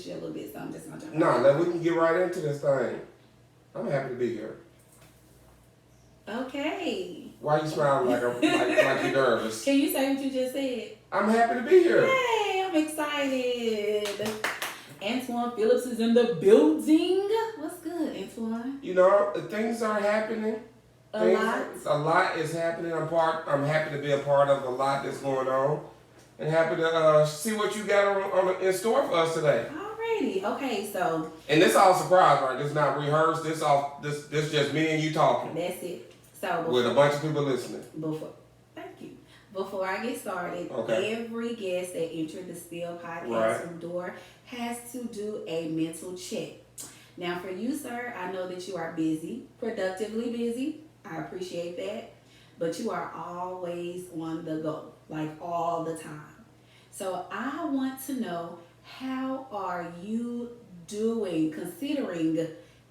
you a little bit, so I'm just gonna jump. No, we can get right into this thing. I'm happy to be here. Okay. Why you smiling like you're nervous? Can you say what you just said? I'm happy to be here. Yay, I'm excited. Antwan Phillips is in the building. What's good, Antwan? You know, things are happening. A lot is happening. I'm happy to be a part of a lot that's going on, and happy to see what you got in store for us today. Alrighty, okay, so. And this all surprise, right? This not rehearsed. This just me and you talking. That's it. So with a bunch of people listening. Thank you. Before I get started, every guest that entered the Still Podcast room door has to do a mental check. Now, for you, sir, I know that you are busy, productively busy. I appreciate that. But you are always on the go, like all the time. So I want to know, how are you doing, considering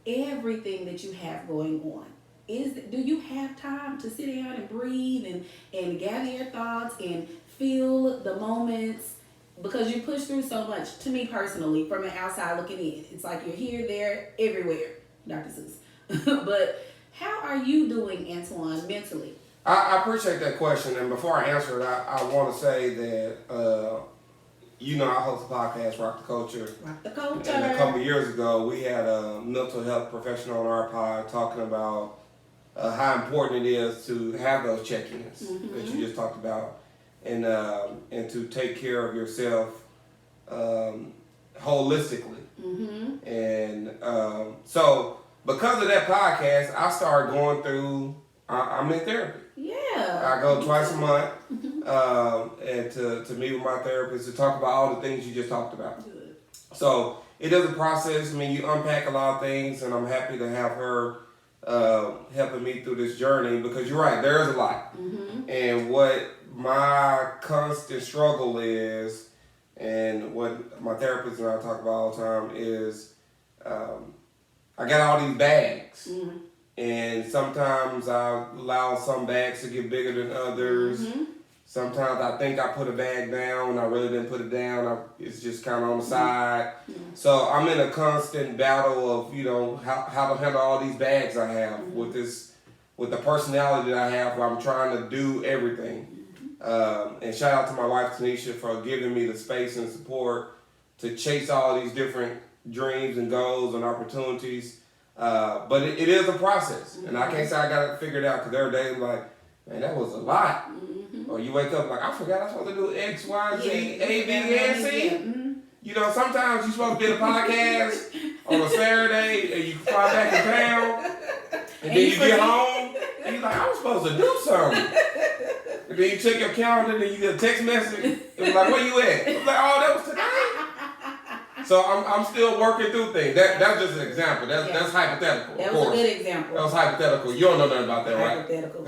everything that you have going on? Do you have time to sit down and breathe and gather your thoughts and feel the moments? Because you push through so much. To me personally, from the outside looking in, it's like you're here, there, everywhere, Dr. Seuss. But how are you doing, Antwan, mentally? I appreciate that question. And before I answer it, I want to say that, I host a podcast, Rock the Culture. Rock the Culture. And a couple of years ago, we had a mental health professional on our pod talking about how important it is to have those check-ins that you just talked about, and to take care of yourself holistically. And so because of that podcast, I started going through. I'm in therapy. Yeah. I go twice a month, and to meet with my therapist to talk about all the things you just talked about. Good. So it is a process. I mean, you unpack a lot of things, and I'm happy to have her helping me through this journey, because you're right, there is a lot. And what my constant struggle is, and what my therapist and I talk about all the time, is I got all these bags. And sometimes I allow some bags to get bigger than others. Sometimes I think I put a bag down and I really didn't put it down. It's just kind of on the side. So I'm in a constant battle of, how to handle all these bags I have with the personality that I have, where I'm trying to do everything. And shout out to my wife, Tanisha, for giving me the space and support to chase all these different dreams and goals and opportunities. But it is a process. And I can't say I got it figured out, because there are days like, man, that was a lot. Or you wake up like, I forgot I'm supposed to do X, Y, Z, A, B, and C. Sometimes you're supposed to be at a podcast on a Saturday, and you fly back to town, and then you get home, and you're like, I was supposed to do something. And then you check your calendar, and then you get a text message, and it's like, where you at? I'm like, oh, that was today? So I'm still working through things. That's just an example. That's hypothetical. That was a good example. That was hypothetical. You don't know nothing about that, right? Hypothetical.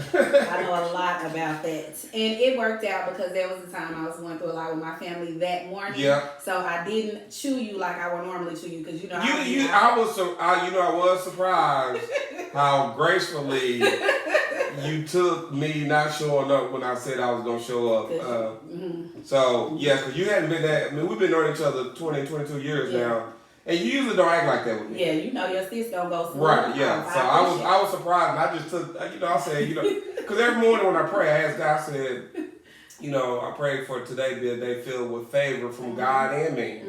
I know a lot about that. And it worked out because there was a time I was going through a lot with my family that morning. Yeah. So I didn't chew you like I would normally chew you, because I was surprised how gracefully you took me not showing up when I said I was going to show up. So, yeah, because you hadn't been that. I mean, we've been knowing each other 22 years now. And you usually don't act like that with me. Yeah, your sis don't go smooth. Right, yeah. So I was surprised. And I just took, I said, because every morning when I pray, I ask God, I said, I pray for today to be a day filled with favor from God and me.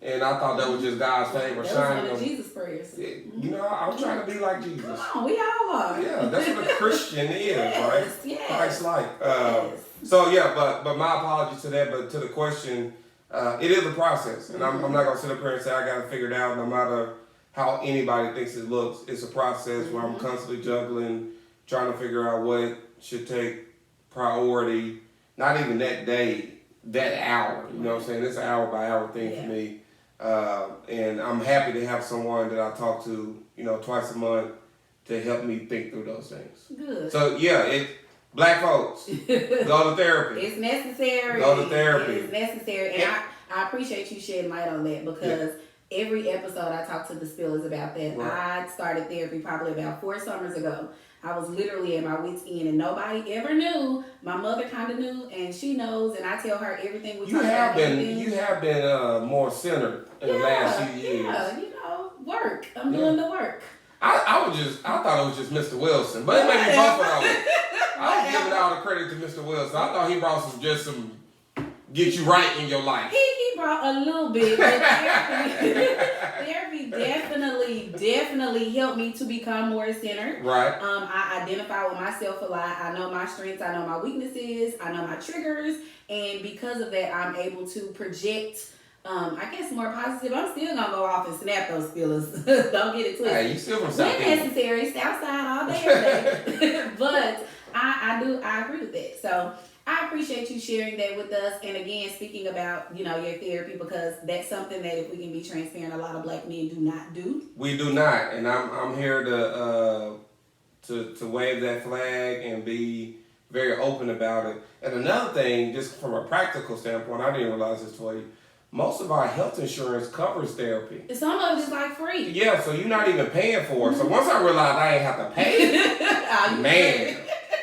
And I thought that was just God's favor shining. That was one of Jesus' prayers. I'm trying to be like Jesus. Come on, we all are. Yeah, that's what a Christian is, right? Yes. Christ-like. So yeah, but my apologies to that. But to the question, it is a process, and I'm not gonna sit up here and say I got it figured out. No matter how anybody thinks it looks, it's a process where I'm constantly juggling, trying to figure out what should take priority. Not even that day, that hour. You know what I'm saying? It's an hour by hour thing for me. And I'm happy to have someone that I talk to, twice a month to help me think through those things. Good. So yeah, black folks, go to therapy. It's necessary. Go to therapy. It's necessary. And I appreciate you shedding light on that, because every episode I talk to the spillers about that. Right. I started therapy probably about 4 summers ago. I was literally at my wit's end, and nobody ever knew. My mother kind of knew, and she knows, and I tell her everything we talk about. You have been more centered in the last few years. Yeah, work. I'm doing the work. I thought it was just Mr. Wilson, but it may be both of those. I was giving all the credit to Mr. Wilson. I thought he brought some get you right in your life. He brought a little bit, but therapy definitely helped me to become more centered. Right. I identify with myself a lot. I know my strengths, I know my weaknesses, I know my triggers, and because of that, I'm able to project. I guess more positive. I'm still gonna go off and snap those feelers. Don't get it twisted. Hey, you still from South when necessary, Southside all day, every day. But I agree with that. So I appreciate you sharing that with us. And again, speaking about your therapy, because that's something that, if we can be transparent, a lot of Black men do not do. We do not, and I'm here to wave that flag and be very open about it. And another thing, just from a practical standpoint, I didn't realize this for you. Most of our health insurance covers therapy. Some of it is like free. Yeah, so you're not even paying for it. So once I realized I ain't have to pay, man,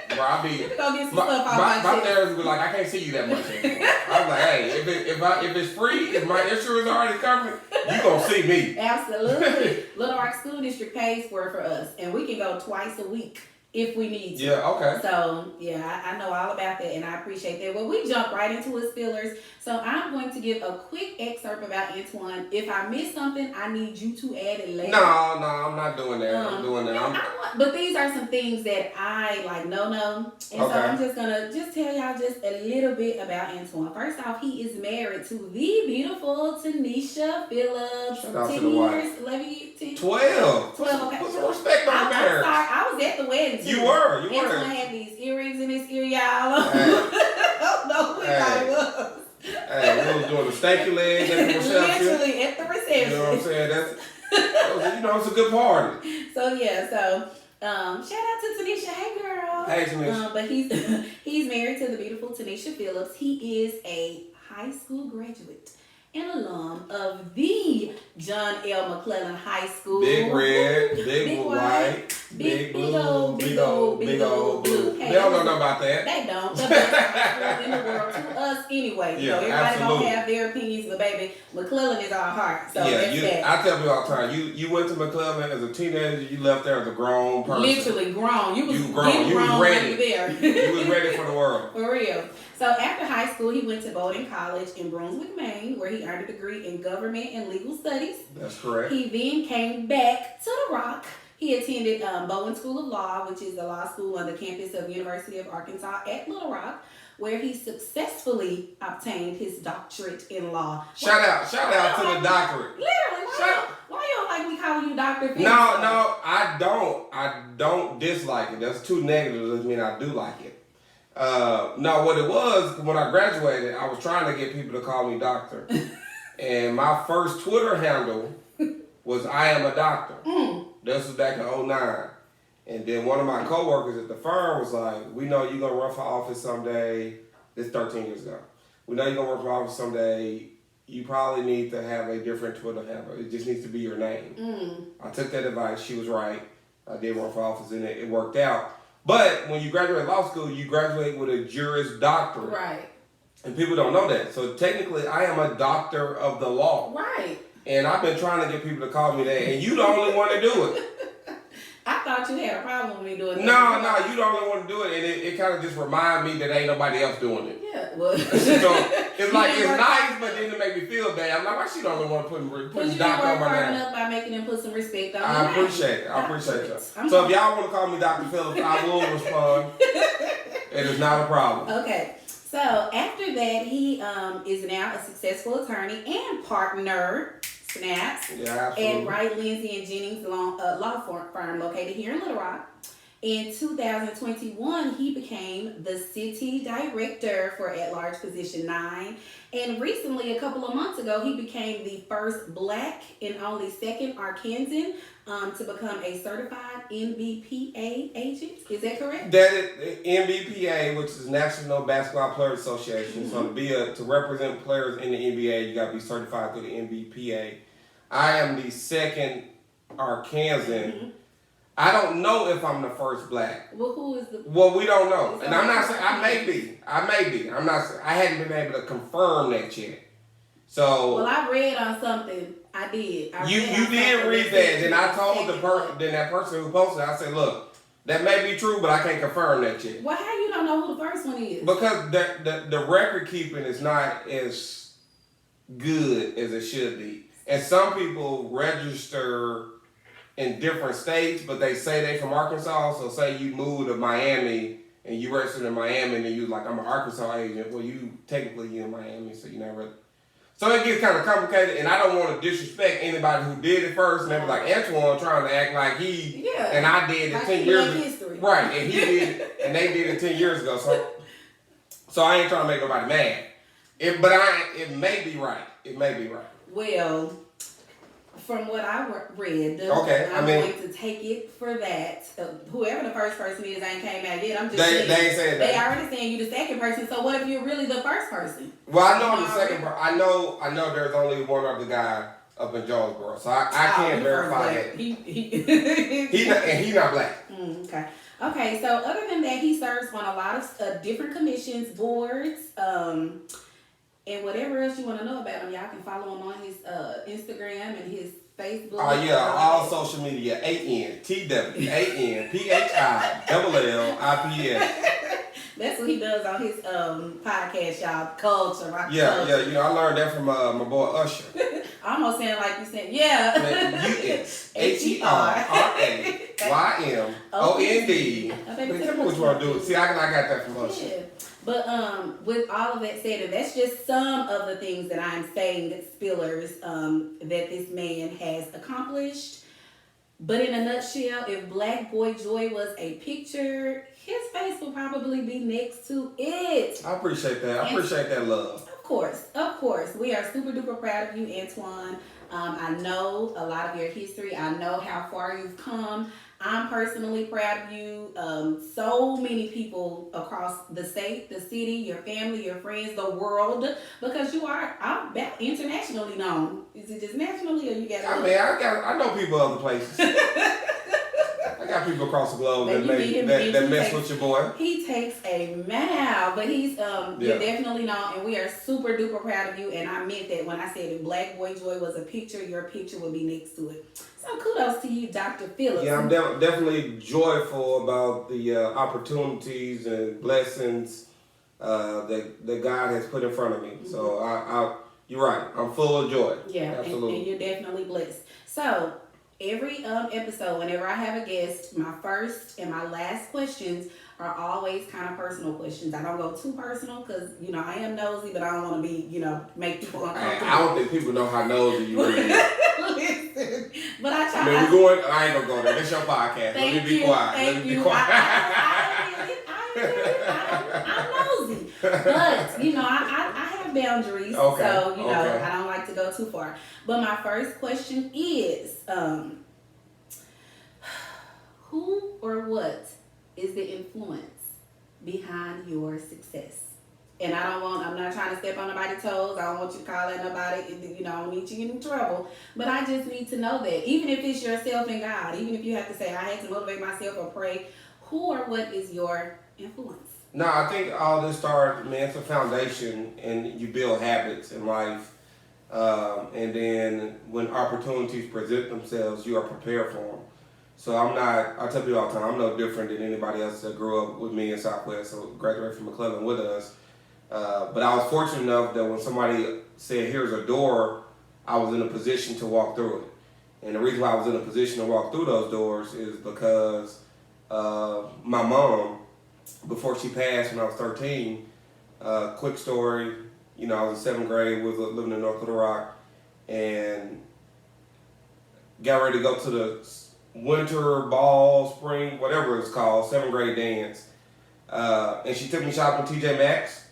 bro, I be go get some stuff off my therapist be like, I can't see you that much anymore. I was like, hey, if it's free, if my insurance already covered, you gonna see me. Absolutely. Little Rock School District pays for it for us, and we can go twice a week if we need to. Yeah, okay. So, I know all about that, and I appreciate that. Well, we jump right into his fillers. So, I'm going to give a quick excerpt about Antwan. If I miss something, I need you to add it later. No, I'm not doing that. I'm doing that. But these are some things that I like, no. And so, I'm just going to tell y'all just a little bit about Antwan. First off, he is married to the beautiful Tanisha Phillips. Shout out to the wife. 12. 12, okay. Put some respect on marriage. I'm sorry, I was at the wedding. You were. Antwan had these earrings in his ear, y'all. I don't know who it was. Hey, we was doing the stanky legs at the reception. Literally at the reception. You know what I'm saying? It's a good party. So shout out to Tanisha. Hey, girl. Hey, Tanisha. But he's married to the beautiful Tanisha Phillips. He is a high school graduate and alum of the John L. McClellan High School. Big red, big white, big blue, big old blue. Hey, they don't know nothing about that. They don't. The best high school in the world to us anyway. Yeah, everybody absolutely. gonna have their opinions, but baby, McClellan is our heart. So that's that. I tell people all the time, you went to McClellan as a teenager, you left there as a grown person. Literally grown. You was grown. You was ready. There. You was ready for the world. For real. So after high school, he went to Bowdoin College in Brunswick, Maine, where he earned a degree in government and legal studies. That's correct. He then came back to the Rock. He attended Bowen School of Law, which is the law school on the campus of University of Arkansas at Little Rock, where he successfully obtained his doctorate in law. Shout out to the doctorate. Literally, why you don't like me calling you Dr. Phillips? No, I don't dislike it. That's too negative. Doesn't mean I do like it. No, what it was, when I graduated, I was trying to get people to call me doctor. And my first Twitter handle was I am a doctor. This was back in 2009. And then one of my coworkers at the firm was like, we know you're going to run for office someday. This 13 years ago. We know you're going to run for office someday. You probably need to have a different Twitter handle. It just needs to be your name. I took that advice. She was right. I did run for office and it worked out. But when you graduate law school, you graduate with a Juris Doctorate. Right. And people don't know that. So technically, I am a doctor of the law. Right. And I've been trying to get people to call me that. And you the only one to do it. I thought you had a problem with me doing that. No, you the only one to do it. And it kind of just reminds me that ain't nobody else doing it. Yeah, well. So it's like, it's nice, but then it make me feel bad. I'm like, why she the only one putting doctor on my name? Up by making them put some respect on I appreciate it. I appreciate that. So if y'all want to call me Dr. Phillips, I will respond. It is not a problem. Okay. So after that, he is now a successful attorney and partner, snaps, at Wright, Lindsay, and Jennings law firm located here in Little Rock. In 2021, he became the city director for at-large position 9. And recently, a couple of months ago, he became the first Black and only second Arkansan to become a certified NBPA agent. Is that correct? That is NBPA, which is National Basketball Players Association. So to represent players in the NBA, you got to be certified through the NBPA. I am the second Arkansan. Mm-hmm. I don't know if I'm the first black. Well, who is the? Well, we don't know, and I'm not saying I may be. I'm not. I hadn't been able to confirm that yet. So. Well, I read on something. I did. You did read that, and I told that person who posted, I said, look, that may be true, but I can't confirm that yet. Well, how you don't know who the first one is? Because the record keeping is not as good as it should be, and some people register in different states, but they say they from Arkansas. So say you moved to Miami and you registered in Miami, and then you like, I'm an Arkansas agent. Well, you technically in Miami, so you're not really. So it gets kind of complicated, and I don't want to disrespect anybody who did it first. And they be like, Antwan trying to act like he, and I did it like 10 years ago. Right, and he did, and they did it 10 years ago. So I ain't trying to make nobody mad. It may be right. It may be right. Well, from what I read, I'm going to take it for that. Whoever the first person is, ain't came out yet. I'm just saying. They ain't saying that. They already saying you the second person. So what if you're really the first person? Well, I know I'm the second person. I know there's only one other guy up in Jonesboro, so I can't verify that. He's not black. Okay. So other than that, he serves on a lot of different commissions, boards, and whatever else you want to know about him, y'all can follow him on his Instagram and his Facebook. Oh yeah, all social media. ANTWANPHILLIPS. That's what he does on his podcast, y'all. Culture, right? Yeah. You know, I learned that from my boy Usher. I almost sound like you said, USHERAYMOND. Tell me what you want to do. See, I got that from Usher. Yeah. But with all of that said, and that's just some of the things that I'm saying that Spillers that this man has accomplished. But in a nutshell, if Black Boy Joy was a picture, his face will probably be next to it. I appreciate that. I appreciate that love. Of course. We are super duper proud of you, Antwan. I know a lot of your history. I know how far you've come. I'm personally proud of you. So many people across the state, the city, your family, your friends, the world, because you are internationally known. Is it just nationally, or you got? I know people other places. I got people across the globe that mess with your boy. He takes a mile, but he's you're definitely known, and we are super duper proud of you. And I meant that when I said if Black Boy Joy was a picture, your picture would be next to it. So kudos to you, Dr. Phillips. Yeah, I'm definitely joyful about the opportunities and blessings that God has put in front of me. Mm-hmm. So you're right. I'm full of joy. Yeah, absolutely. And you're definitely blessed. So every episode, whenever I have a guest, my first and my last questions are always kind of personal questions. I don't go too personal because, I am nosy, but I don't want to be, make people uncomfortable. I don't think people know how nosy you really are. Listen, but I try. I ain't gonna go there. That's your podcast. Let me be quiet. Let me be quiet. I'm nosy. But, I have boundaries. Okay. So, I don't like to go too far. But my first question is, who or what is the influence behind your success? And I'm not trying to step on nobody's toes. I don't want you to call at nobody. I don't need you in trouble. But I just need to know that. Even if it's yourself and God, even if you have to say, I had to motivate myself or pray, who or what is your influence? No, I think all this starts, it's a foundation, and you build habits in life. And then when opportunities present themselves, you are prepared for them. So I tell people all the time, I'm no different than anybody else that grew up with me in Southwest, so graduated from McClellan with us. But I was fortunate enough that when somebody said, here's a door, I was in a position to walk through it. And the reason why I was in a position to walk through those doors is because my mom, before she passed when I was 13, quick story, I was in 7th grade, was living in North Little Rock, and got ready to go to the winter, ball, spring, whatever it's called, 7th grade dance. And she took me shopping TJ Maxx.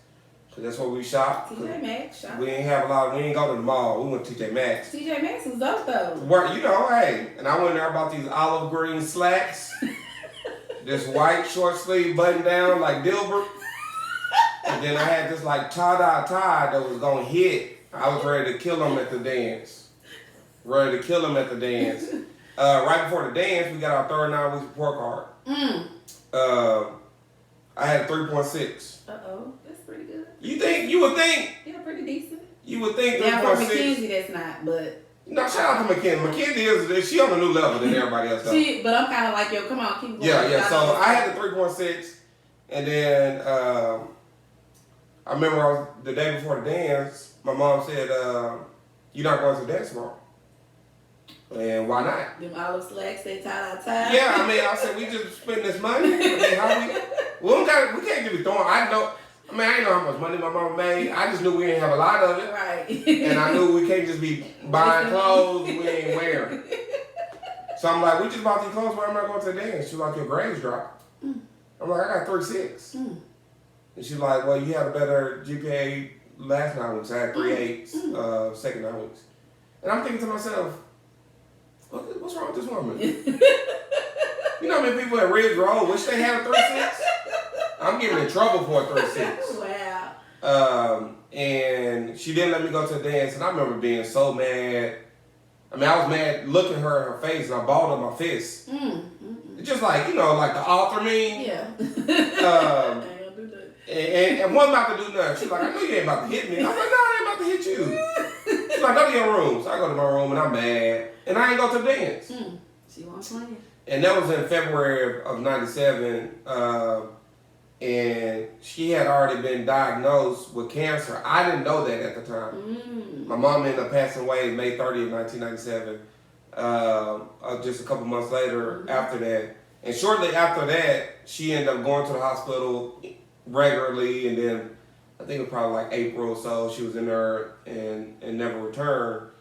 So that's where we shopped. TJ Maxx shop. We ain't go to the mall. We went to TJ Maxx. TJ Maxx was dope though. And I went there about these olive green slacks. This white short sleeve button down like Dilbert. And then I had this like tie that was gonna hit. I was ready to kill them at the dance. ready to kill him at the dance. Right before the dance, we got our third 9 weeks report card. I had a 3.6. That's pretty good. You would think. Yeah, pretty decent. You would think 3.6. Now for Mackenzie, that's not, but. No, shout out to Mackenzie. Mackenzie she on a new level than everybody else. But I'm kind of like, yo, come on, keep going. Yeah. So I had the 3.6, and then I remember the day before the dance, my mom said, "You're not going to the dance tomorrow." And why not? Them olive slacks, they tie. Yeah, I mean, I said we just spend this money. I mean, we can't just be throwing. I ain't know how much money my mama made. I just knew we didn't have a lot of it. Right. And I knew we can't just be buying clothes we ain't wearing. So I'm like, we just bought these clothes, why am I going to the dance? She's like, your grades dropped. I'm like, I got 3.6. And she's like, well, you had a better GPA last 9 weeks. I had 3.8 second 9 weeks. And I'm thinking to myself, what's wrong with this woman? You know how many people at Ridge Road wish they had a 3.6? I'm getting in trouble for a 3.6. Wow. And she didn't let me go to the dance, and I remember being so mad. I mean, I was mad looking her in her face, and I balled up my fist. Just like, like the author meme. Yeah. And wasn't about to do nothing. She's like, I know you ain't about to hit me. I'm like, no, I ain't about to hit you. She's like, go to your room. So I go to my room, and I'm mad. And I ain't go to the dance. She won't play. And that was in February of 97. And she had already been diagnosed with cancer. I didn't know that at the time. My mom ended up passing away May 30th, 1997. Just a couple months later after that. And shortly after that, she ended up going to the hospital regularly. And then I think it was probably like April or so, she was in there and never returned.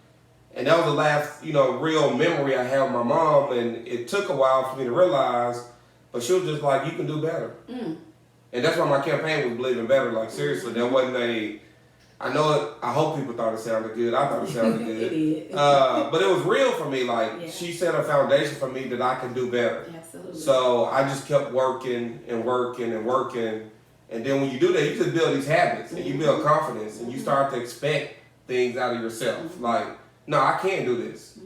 And that was the last, real memory I had with my mom. And it took a while for me to realize, but she was just like, you can do better. And that's why my campaign was Believing Better. Like, seriously, that wasn't I hope people thought it sounded good. I thought it sounded good. It did. But it was real for me. Like, she set a foundation for me that I can do better. Absolutely. So I just kept working and working and working. And then when you do that, you just build these habits and you build confidence and you start to expect things out of yourself. Like, no, I can't do this.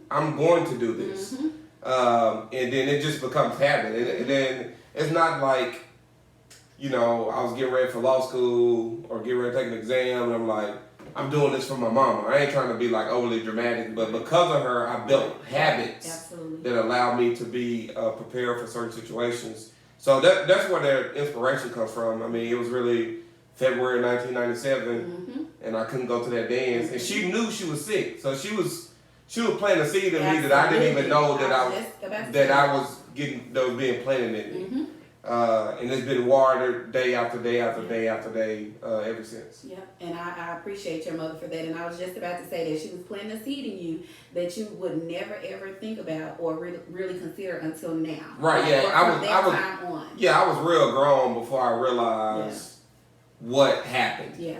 I'm going to do this. And then it just becomes habit. And then it's not like, I was getting ready for law school or getting ready to take an exam, and I'm like, I'm doing this for my mama. I ain't trying to be like overly dramatic, but because of her, I built habits that allowed me to be prepared for certain situations. So that's where the inspiration comes from. I mean, it was really February 1997, and I couldn't go to that dance, and she knew she was sick, so she was planting a seed in me that I didn't even know that was being planted in me. And it's been watered day after day after day after day ever since. Yeah, and I appreciate your mother for that. And I was just about to say that she was planting a seed in you that you would never ever think about or really consider until now. Right? Yeah, I was real grown before I realized what happened. Yeah,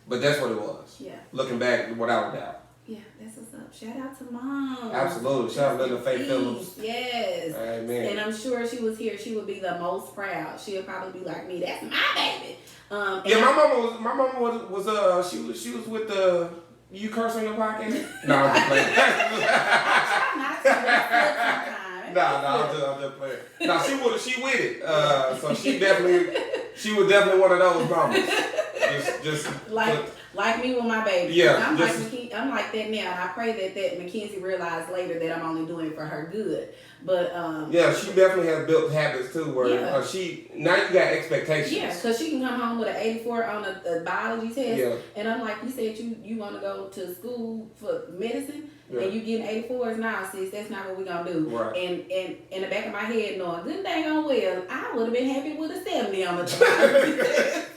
but that's what it was. Yeah, looking back, without a doubt. Yeah, that's what's up. Shout out to Mom. Absolutely. Shout out to Linda Faith Phillips. Yes. Amen. And I'm sure she was here, she would be the most proud. She'll probably be like me, that's my baby. My mama was she was with the you curse on your podcast? No, I'm just playing. I'm just playing. No, she with it. So she was definitely one of those mamas. Just like me with my baby. Yeah. I'm like that now, and I pray that Mackenzie realized later that I'm only doing it for her good. But she definitely has built habits too, where now you got expectations. Yeah, because she can come home with an 84 on a biology test, and I'm like, you said you want to go to school for medicine, and you getting 84s now, sis. That's not what we're gonna do. Right. And in the back of my head, knowing good dang on well, I would have been happy with a 70 on the test.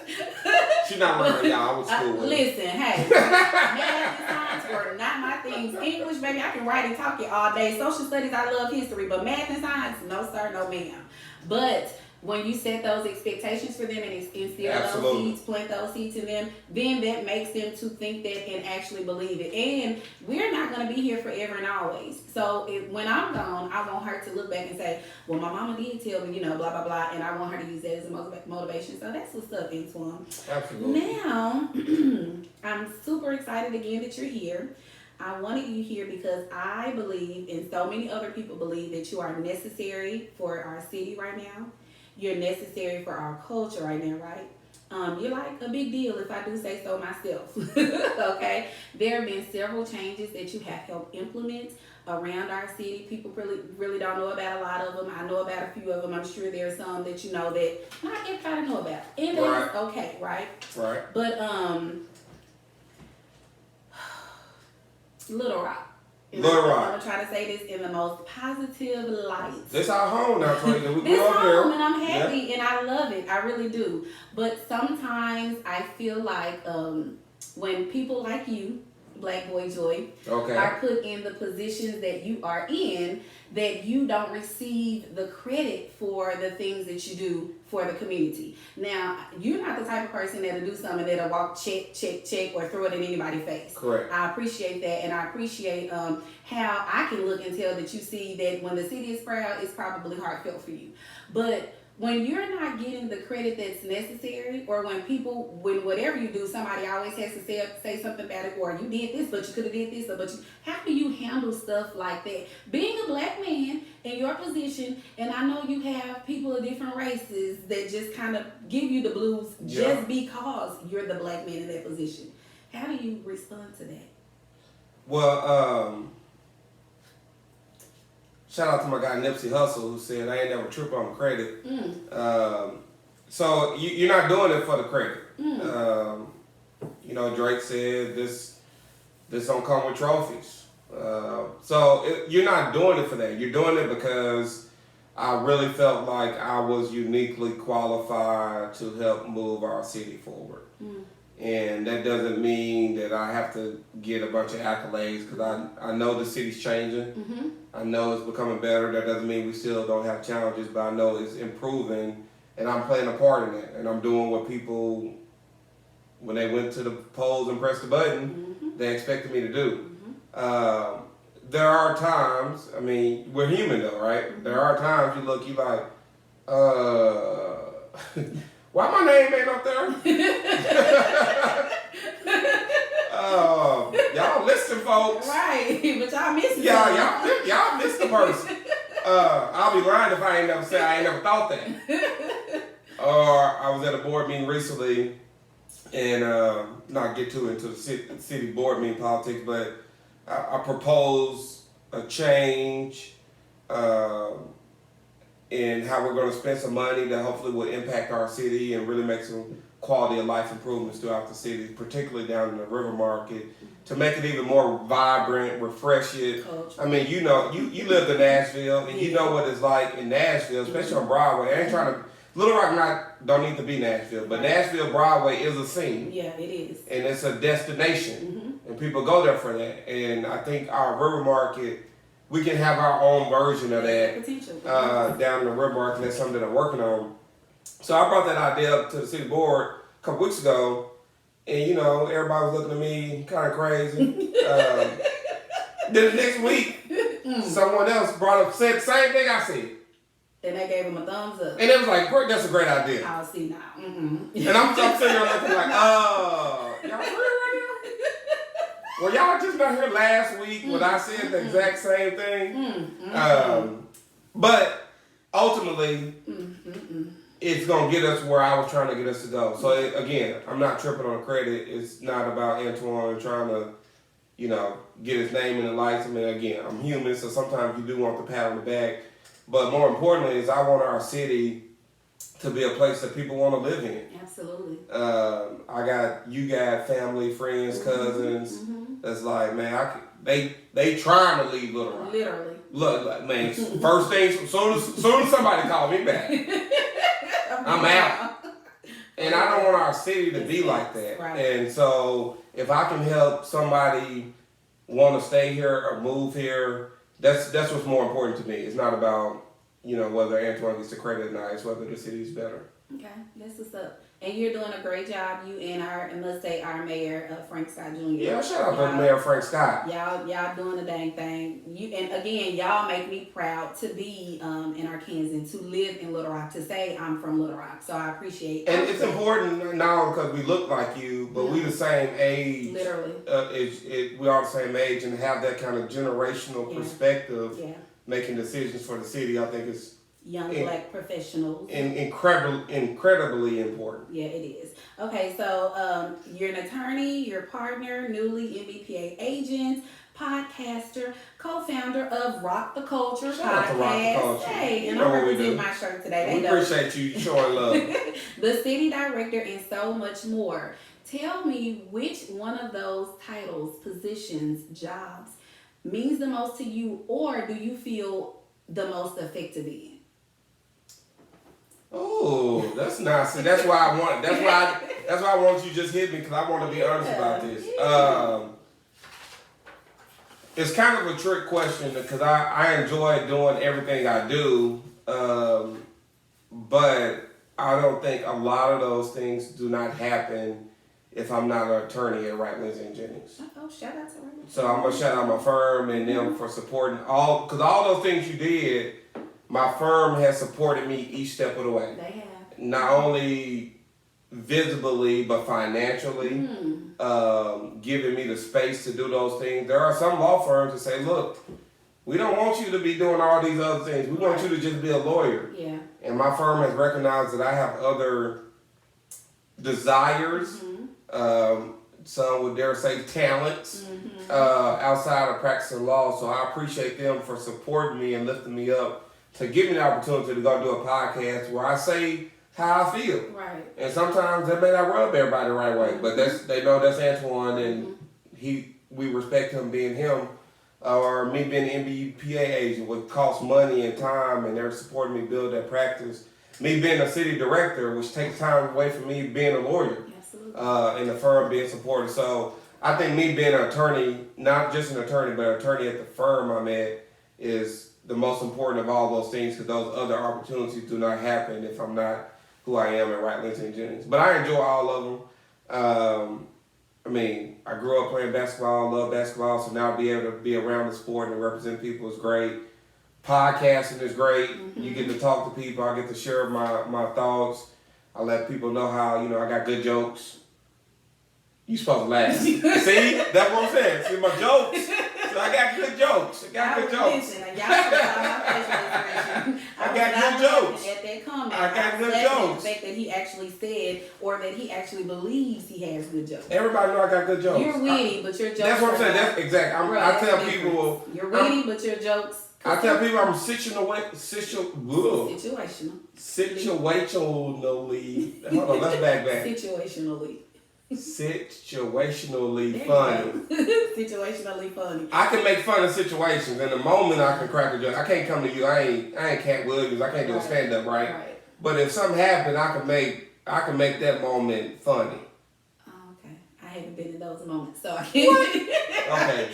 She's not one of y'all. I was school with. Listen, hey, math and science were not my things. English, baby, I can write and talk it all day. Social studies, I love history, but math and science, no sir, no ma'am. But when you set those expectations for them and instill those seeds, plant those seeds in them, then that makes them to think that and actually believe it. And we're not going to be here forever and always. So when I'm gone, I want her to look back and say, well, my mama did tell me, blah, blah, blah. And I want her to use that as a motivation. So that's what's up, Antwan. Absolutely. Now, I'm super excited again that you're here. I wanted you here because I believe, and so many other people believe, that you are necessary for our city right now. You're necessary for our culture right now, right? You're like a big deal, if I do say so myself. Okay? There have been several changes that you have helped implement around our city. People really don't know about a lot of them. I know about a few of them. I'm sure there's some that you know that not everybody know about. And that's okay, right? Right. But Little Rock. Little Rock. I'm trying to say this in the most positive light. This our home now, Tori. We this grew up home, here. and I'm happy, and I love it. I really do. But sometimes I feel like when people like you, Black Boy Joy, are put in the positions that you are in, that you don't receive the credit for the things that you do for the community. Now, you're not the type of person that'll do something that'll walk check, or throw it in anybody's face. Correct. I appreciate that, and I appreciate how I can look and tell that you see that when the city is proud, it's probably heartfelt for you. But when you're not getting the credit that's necessary, or when whatever you do, somebody always has to say something about it, or you did this, but you could have did this, how do you handle stuff like that? Being a Black man in your position, and I know you have people of different races that just kind of give you the blues just because you're the Black man in that position. How do you respond to that? Well, shout out to my guy Nipsey Hussle, who said, I ain't never trip on credit. So you're not doing it for the credit. Drake said this don't come with trophies. So you're not doing it for that. You're doing it because I really felt like I was uniquely qualified to help move our city forward. And that doesn't mean that I have to get a bunch of accolades, because I know the city's changing. I know it's becoming better. That doesn't mean we still don't have challenges, but I know it's improving, and I'm playing a part in it. And I'm doing what people, when they went to the polls and pressed the button, they expected me to do. There are times, I mean, we're human though, right? There are times you like, why my name ain't up there? Y'all listen, folks. Right, but y'all missing. Y'all missed the person. I'll be lying if I ain't never said I ain't never thought that. Or I was at a board meeting recently, and not get too into the city board meeting politics, but I proposed a change in how we're going to spend some money that hopefully will impact our city and really make some quality of life improvements throughout the city, particularly down in the River Market, to make it even more vibrant, refresh it. I mean, you lived in Nashville, and you know what it's like in Nashville, especially on Broadway. I ain't trying to, Little Rock don't need to be Nashville, but Nashville Broadway is a scene. Yeah, it is. And it's a destination, and people go there for that. And I think our River Market, we can have our own version of that down in the River Market. That's something that I'm working on. So I brought that idea up to the city board a couple weeks ago, and everybody was looking at me kind of crazy. Then the next week, someone else said the same thing I said. And they gave him a thumbs up. And it was like, that's a great idea. I'll see now. And I'm sitting there looking like, y'all for real right now? Well, y'all just not here last week when I said the exact same thing. But ultimately, it's going to get us where I was trying to get us to go. So again, I'm not tripping on credit. It's not about Antwan trying to, get his name in the lights. I mean, again, I'm human, so sometimes you do want the pat on the back. But more importantly is I want our city to be a place that people want to live in. Absolutely. You got family, friends, cousins. That's like, man, they trying to leave Little Rock. Literally. Look, like, man, first things, as soon as somebody call me back, I'm out. And I don't want our city to be like that. Right. And so if I can help somebody want to stay here or move here, that's what's more important to me. It's not about, whether Antwan gets the credit or not. It's whether the city's better. Okay, that's what's up. And you're doing a great job. You and I must say, our mayor, Frank Scott Jr. Yeah, shout out to Mayor Frank Scott. Y'all doing the dang thing. And again, y'all make me proud to be in Arkansas, to live in Little Rock, to say I'm from Little Rock. So I appreciate. And it's important now because we look like you, but we the same age. Literally. We are the same age, and have that kind of generational perspective. Yeah. Making decisions for the city, I think is young black professionals. Incredibly important. Yeah, it is. Okay, so you're an attorney, you're a partner, newly MBPA agent, podcaster, co-founder of Rock the Culture Shout out to Rock the Culture. Hey, and I'm representing my shirt today. We appreciate you showing love. The city director and so much more. Tell me which one of those titles, positions, jobs means the most to you, or do you feel the most effective in? Oh, that's nice. That's why I want you to just hit me, because I want to be honest about this. It's kind of a trick question because I enjoy doing everything I do, but I don't think a lot of those things do not happen if I'm not an attorney at Wright Lindsay & Jennings. Oh, shout out to Wright. So I'm gonna shout out my firm and them for supporting because all those things you did, my firm has supported me each step of the way. They have. Not only visibly but financially, giving me the space to do those things. There are some law firms that say, "Look, we don't want you to be doing all these other things. We want you to just be a lawyer." Yeah. And my firm has recognized that I have other desires. Some would dare say talents outside of practicing law. So I appreciate them for supporting me and lifting me up to give me the opportunity to go do a podcast where I say how I feel. Right. And sometimes that may not rub everybody the right way, but they know that's Antwan, and we respect him being him. Or me being an MBPA agent, which costs money and time, and they're supporting me build that practice. Me being a city director, which takes time away from me being a lawyer. And the firm being supported. So I think me being an attorney, not just an attorney, but an attorney at the firm I'm at, is the most important of all those things, because those other opportunities do not happen if I'm not who I am at Wright Lindsay & Jennings. But I enjoy all of them. I grew up playing basketball, love basketball, so now to be able to be around the sport and represent people is great. Podcasting is great. You get to talk to people. I get to share my thoughts. I let people know how, I got good jokes. You supposed to laugh. See? That's what I'm saying. See, my jokes. So I got good jokes. I got good jokes. I got good jokes. At that comment, I got good jokes. The fact that he actually said, or that he actually believes he has good jokes. Everybody know I got good jokes. You're witty, but your jokes. That's what I'm saying. That's exactly. I tell people. You're witty, but your jokes. I tell people I'm situationally. Hold on, let's back. Situationally funny. Situationally funny. I can make fun of situations. In the moment, I can crack a joke. I can't come to you. I ain't Cat Williams. I can't do a stand up, right? But if something happened, I can make that moment funny. I haven't been in those moments, so I can't. Okay.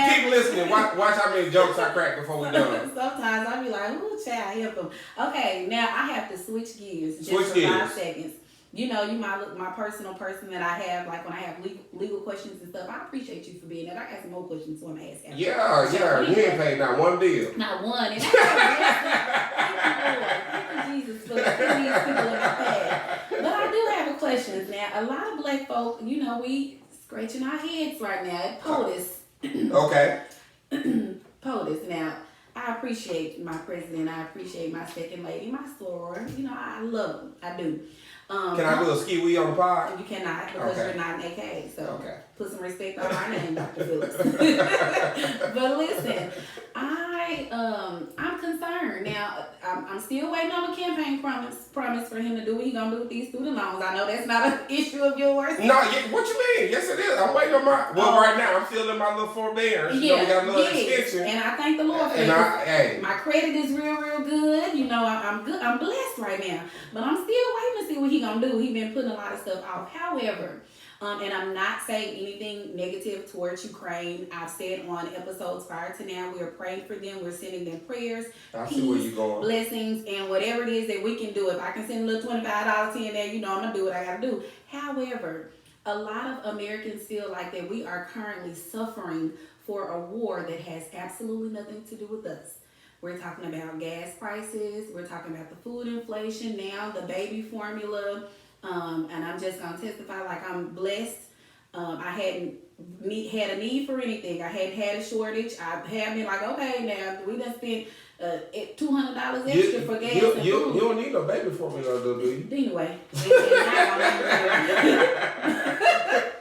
Keep listening. Watch how many jokes I crack before we're done. Sometimes I be like, ooh, child, help them. Okay, now I have to switch gears just for 5 seconds. You my personal person that I have, like when I have legal questions and stuff. I appreciate you for being that. I got some more questions I want to ask after. Yeah. You ain't paid not one bill. Not one. And thank you, Jesus, for putting these people in my path. But I do have a question. Now, a lot of black folk, we scratching our heads right now at POTUS. Okay. POTUS. Now, I appreciate my president. I appreciate my second lady, my soror. I love them. I do. Can I do a ski wee on the pod? You cannot, because you're not an AK. So put some respect on my name, Dr. Phillips. But listen, I'm concerned. Now, I'm still waiting on a campaign promise for him to do what he's going to do with these student loans. I know that's not an issue of yours. No, what you mean? Yes, it is. I'm waiting on right now, I'm still in my little forbearance. We got a little extension. And I thank the Lord for that. My credit is real good. I'm good. I'm blessed right now. But I'm still waiting to see what he's going to do. He's been putting a lot of stuff off. However, And I'm not saying anything negative towards Ukraine. I've said on episodes prior to now, we're praying for them. We're sending them prayers, peace, blessings, and whatever it is that we can do. If I can send a little $25 in there, I'm going to do what I got to do. However, a lot of Americans feel like that we are currently suffering for a war that has absolutely nothing to do with us. We're talking about gas prices. We're talking about the food inflation now, the baby formula. And I'm just going to testify like I'm blessed. I hadn't had a need for anything. I hadn't had a shortage. I had been like, okay, now we done spent $200 extra for gas and food. You don't need no baby formula, do you? Anyway.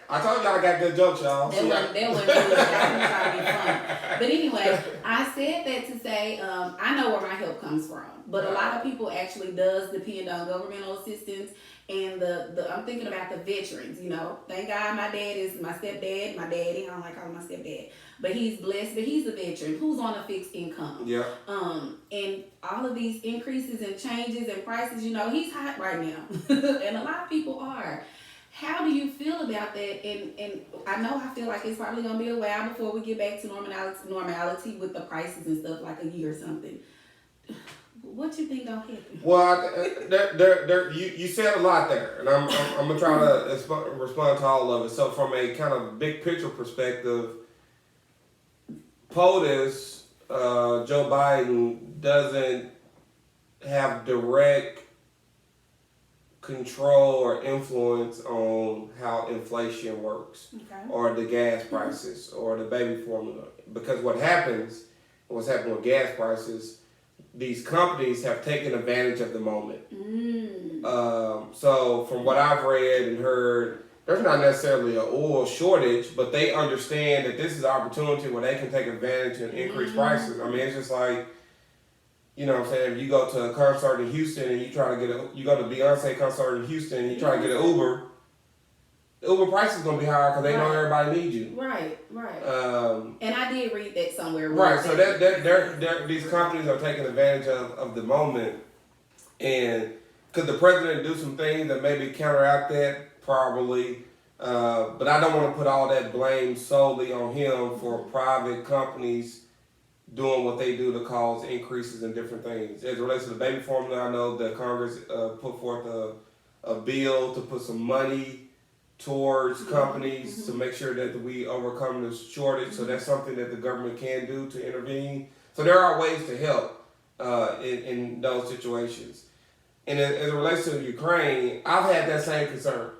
I told y'all I got good jokes, y'all. That wasn't good. Y'all trying to be fun. But anyway, I said that to say I know where my help comes from. But a lot of people actually does depend on governmental assistance. And the I'm thinking about the veterans, Thank God my dad is my stepdad, my daddy. I don't like calling my stepdad. But he's blessed, but he's a veteran who's on a fixed income. Yeah. And all of these increases and changes and prices, he's hot right now. And a lot of people are. How do you feel about that? And I know I feel like it's probably going to be a while before we get back to normality with the prices and stuff, like a year or something. What you think gonna happen? Well, you said a lot there, and I'm gonna try to respond to all of it. So, from a kind of big picture perspective, POTUS, Joe Biden doesn't have direct control or influence on how inflation works, or the gas prices, or the baby formula. Because what's happened with gas prices, these companies have taken advantage of the moment. So from what I've read and heard, there's not necessarily an oil shortage, but they understand that this is an opportunity where they can take advantage and increase prices. I mean, it's just like, what I'm saying, if you go to a concert in Houston and you go to Beyonce concert in Houston and you try to get an Uber, the Uber price is going to be higher because they know everybody needs you. Right. And I did read that somewhere. Right, so these companies are taking advantage of the moment. And could the president do some things that maybe counteract that? Probably. But I don't want to put all that blame solely on him for private companies doing what they do to cause increases in different things. As it relates to the baby formula, I know that Congress put forth a bill to put some money towards companies to make sure that we overcome this shortage. So that's something that the government can do to intervene. So there are ways to help in those situations. And as it relates to Ukraine, I've had that same concern.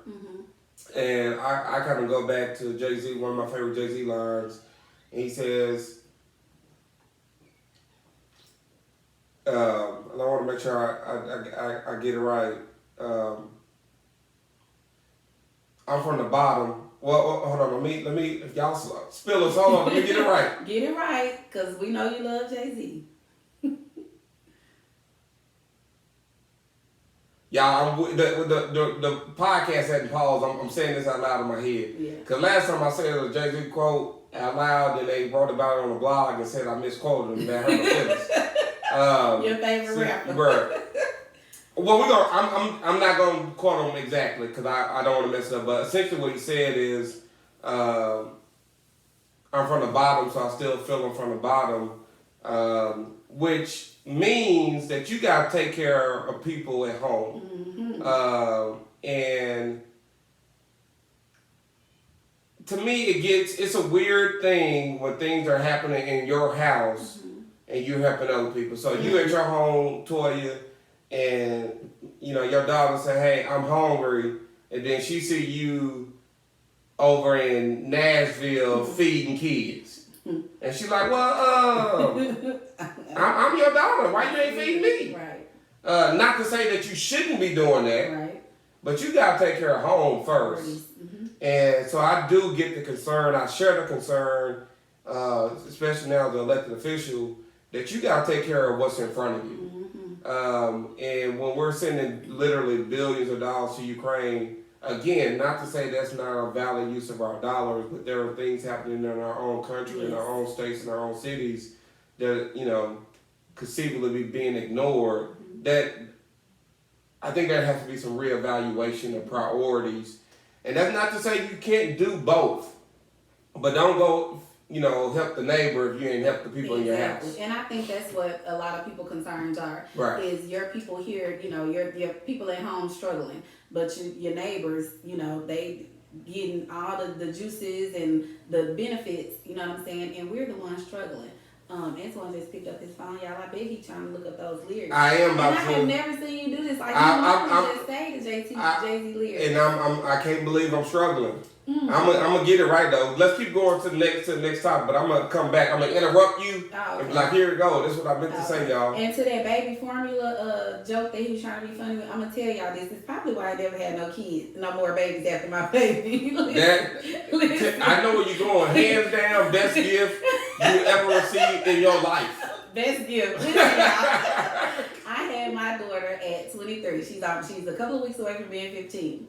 And I kind of go back to Jay-Z, one of my favorite Jay-Z lines. And he says, and I want to make sure I get it right. I'm from the bottom. Well, hold on. Let me. If y'all spill us, hold on. Let me get it right. Get it right, because we know you love Jay-Z. Y'all, the podcast hadn't paused. I'm saying this out loud in my head. Yeah. Because last time I said a Jay-Z quote out loud, then they wrote about it on the blog and said I misquoted him. That hurt my feelings. Your favorite rapper. Right. Well, I'm not gonna quote him exactly because I don't want to mess it up. But essentially, what he said is, I'm from the bottom, so I still feel I'm from the bottom, which means that you gotta take care of people at home, and to me, it's a weird thing when things are happening in your house and you're helping other people. So you at your home, Toya. And your daughter say, "Hey, I'm hungry," and then she see you over in Nashville feeding kids, and she like, "Well, I'm your daughter. Why you ain't feeding me?" Right. Not to say that you shouldn't be doing that, right? But you gotta take care of home first. And so I do get the concern. I share the concern, especially now as an elected official, that you gotta take care of what's in front of you. And when we're sending literally billions of dollars to Ukraine, again, not to say that's not a valid use of our dollars, but there are things happening in our own country, in our own states, in our own cities that, conceivably be being ignored. That I think there has to be some reevaluation of priorities. And that's not to say you can't do both. But don't go, help the neighbor if you ain't help the people in your house. And I think that's what a lot of people concerns are. Right. Is your people here, your people at home struggling, but your neighbors, they getting all the juices and the benefits, you know what I'm saying? And we're the ones struggling. Antwan just picked up his phone, y'all. I bet he trying to look up those lyrics. I am about to. I have never seen you do this. Like you normally just say the Jay-Z lyrics. And I can't believe I'm struggling. I'm gonna get it right though. Let's keep going to the next topic, but I'm gonna come back. I'm gonna interrupt you and be like, here we go. This is what I meant to say, y'all. And to that baby formula joke that he was trying to be funny with, I'm gonna tell y'all this is probably why I never had no more babies after my baby. I know where you're going. Hands down, best gift you ever received in your life. Best gift. Listen, I had my daughter at 23. She's a couple of weeks away from being 15.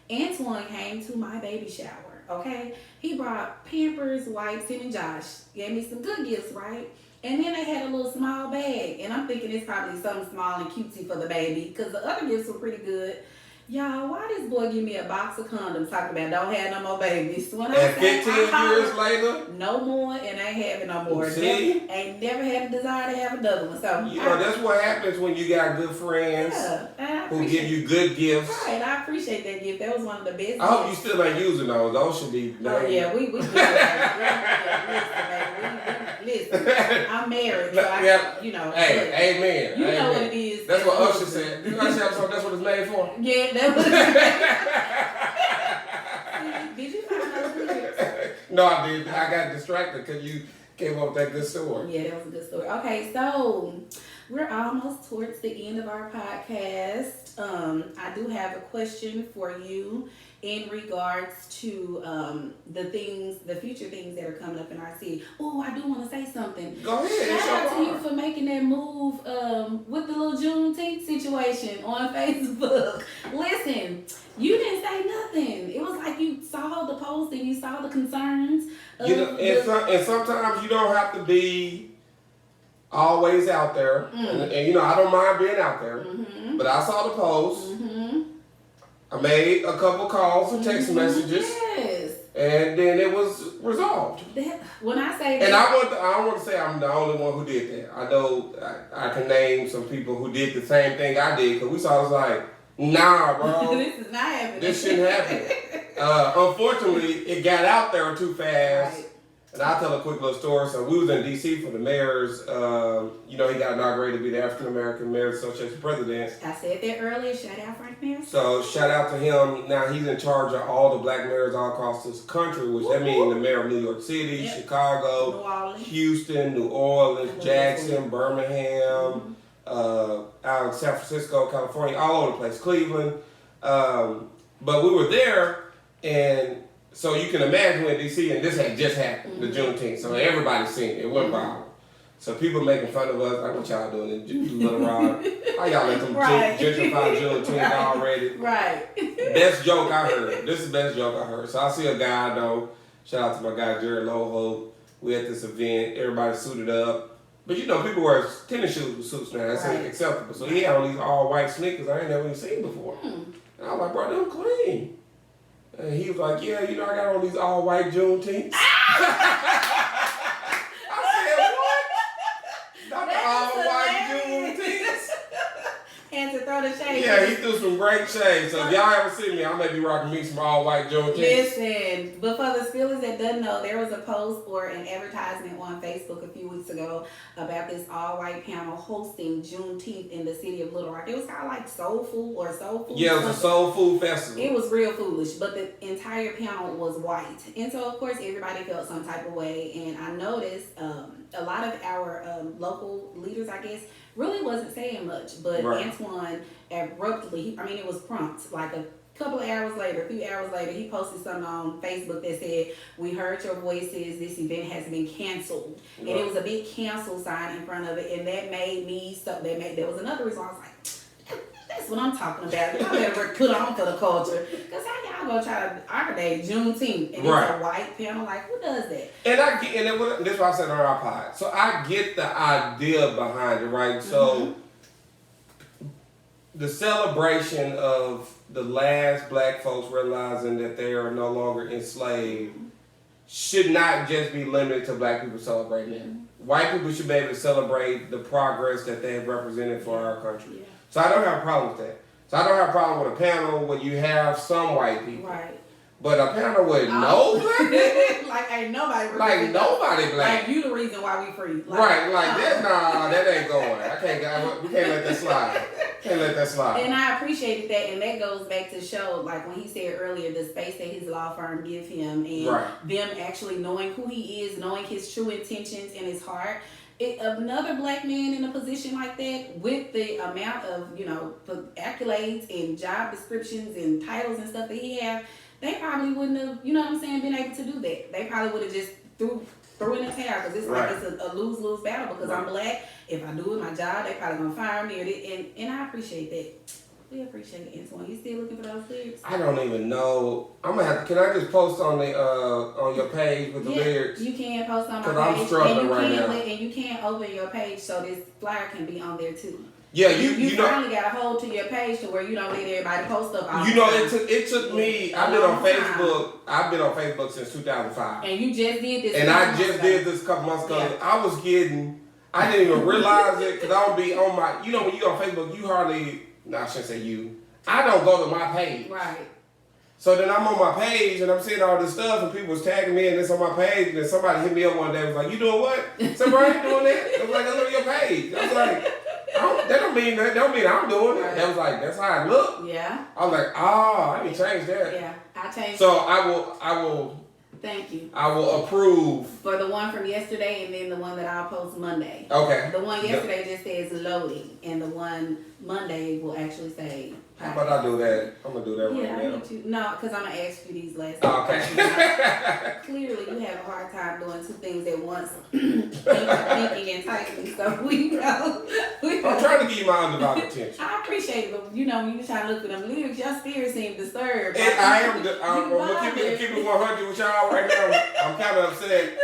Antwan came to my baby shower, okay? He brought Pampers, wipes, him and Josh. Gave me some good gifts, right? And then they had a little small bag. And I'm thinking it's probably something small and cutesy for the baby because the other gifts were pretty good. Y'all, why this boy give me a box of condoms talking about don't have no more babies? When and 15 years later? No more, and I ain't having no more. See? Ain't never had a desire to have another one. So that's what happens when you got good friends who give you good gifts. Right, I appreciate that gift. That was one of the best. I hope you still ain't using those. Those should be. Oh yeah, we listen, I'm married, so Hey, amen. You know what it is. That's what Usher said. Did I say that's what it's made for? Yeah, that was. Did you find those lyrics? No, I didn't. I got distracted because you came up with that good story. Yeah, that was a good story. Okay, so we're almost towards the end of our podcast. I do have a question for you in regards to the future things that are coming up in our city. Oh, I do want to say something. Go ahead. Shout out to you for making that move with the little Juneteenth situation on Facebook. Listen, you didn't say nothing. It was like you saw the post and you saw the concerns. And sometimes you don't have to be always out there. And I don't mind being out there. Mm-hmm. But I saw the post. Mm-hmm. I made a couple calls and text messages. Yes. And then it was resolved. When I say that, and I don't want to say I'm the only one who did that. I know I can name some people who did the same thing I did because we saw it was like, nah, bro. This is not happening. This shouldn't happen. Unfortunately, it got out there too fast. Right. And I'll tell a quick little story. So we was in D.C. for the mayor's, he got inaugurated to be the African American Mayor's Association president. I said that earlier. Shout out Frank Mayor. So shout out to him. Now he's in charge of all the black mayors all across this country, which that means the mayor of New York City, Chicago, New Orleans. Houston, New Orleans, Jackson, Birmingham, out in San Francisco, California, all over the place, Cleveland. But we were there, and so you can imagine in D.C., and this had just happened, the Juneteenth, so everybody's seen it. It went viral. So people making fun of us, like, what y'all doing in Little Rock? How y'all let them gentrify Juneteenth already? Right. Best joke I heard. This is the best joke I heard. So I see a guy I know, shout out to my guy Jared Loho. We at this event, everybody suited up. But people wear tennis shoes with suits now, that's acceptable. So he had on these all white sneakers I ain't never even seen before. And I was like, bro, them clean. And he was like, yeah, I got on these all white Juneteenths. I said, what? Not the all white Juneteenths. And to throw the shade. Yeah, he threw some great shade. So if y'all ever see me, I may be rocking me some all white Juneteenths. Listen, but for the spillers that doesn't know, there was a post or an advertisement on Facebook a few weeks ago about this all-white panel hosting Juneteenth in the city of Little Rock. It was kind of like Soul Food or Soul Food. Yeah, it was a Soul Food festival. It was real foolish, but the entire panel was white. And so, of course, everybody felt some type of way. And I noticed a lot of our local leaders, I guess, really wasn't saying much. But Antwan abruptly, it was prompt, like a few hours later, he posted something on Facebook that said, we heard your voices, this event has been canceled. Right. And it was a big cancel sign in front of it, and that made me, there was another reason I was like, that's what I'm talking about. Y'all better put on for the culture. Because how y'all gonna try to honor day Juneteenth and it's a white panel? Like, who does that? And this is what I said on our pod. So I get the idea behind it, right? So the celebration of the last black folks realizing that they are no longer enslaved should not just be limited to black people celebrating it. White people should be able to celebrate the progress that they have represented for our country. Yeah. So I don't have a problem with that. So I don't have a problem with a panel where you have some white people. Right. But a panel with no black people? Like ain't nobody like nobody black. Like you the reason why we free. Like, right, like that ain't going. We can't let that slide. Can't let that slide. And I appreciated that, and that goes back to show, like when he said earlier, the space that his law firm give him, and them actually knowing who he is, knowing his true intentions and his heart. Another black man in a position like that, with the amount of accolades and job descriptions and titles and stuff that he have, they probably wouldn't have, been able to do that. They probably would have just threw in a towel, because it's like it's a lose-lose battle, because I'm black. If I do my job, they probably gonna fire me, and I appreciate that. We appreciate it, Antwan. You still looking for those lyrics? I don't even know. I'm gonna have to. Can I just post on the on your page with the lyrics? You can post on my page. Because I'm struggling right now. And you can open your page so this flyer can be on there too. Yeah, you finally got a hold to your page to where you don't let everybody post up. It took me. I've been on Facebook. I've been on Facebook since 2005. And you just did this. And I just did this a couple months ago. Yeah. I was getting. I didn't even realize it, because I don't be on my. When you go on Facebook, you hardly. No, I shouldn't say you. I don't go to my page. Right. So then I'm on my page and I'm seeing all this stuff and people was tagging me and it's on my page, and then somebody hit me up one day and was like, "You doing what?" I said, "Bro, I ain't doing that." I was like, "That's on your page." I was like, that don't mean I'm doing it. Right. That was like, that's how I look. Yeah. I was like, I can change that. Yeah, I changed. So I will. Thank you. I will approve. For the one from yesterday and then the one that I'll post Monday. Okay. The one yesterday just says loading, and the one Monday will actually say podcast. How about I do that? I'm going to do that right now. Yeah, I need you. No, because I'm going to ask you these last Okay. Clearly, you have a hard time doing two things at once. Thinking and typing, so we know. I'm trying to give you my undivided attention. I appreciate it, but when you try to look for them lyrics, your spirit seems disturbed. And I am. I'm going to keep it 100 with y'all right now. I'm kind of upset.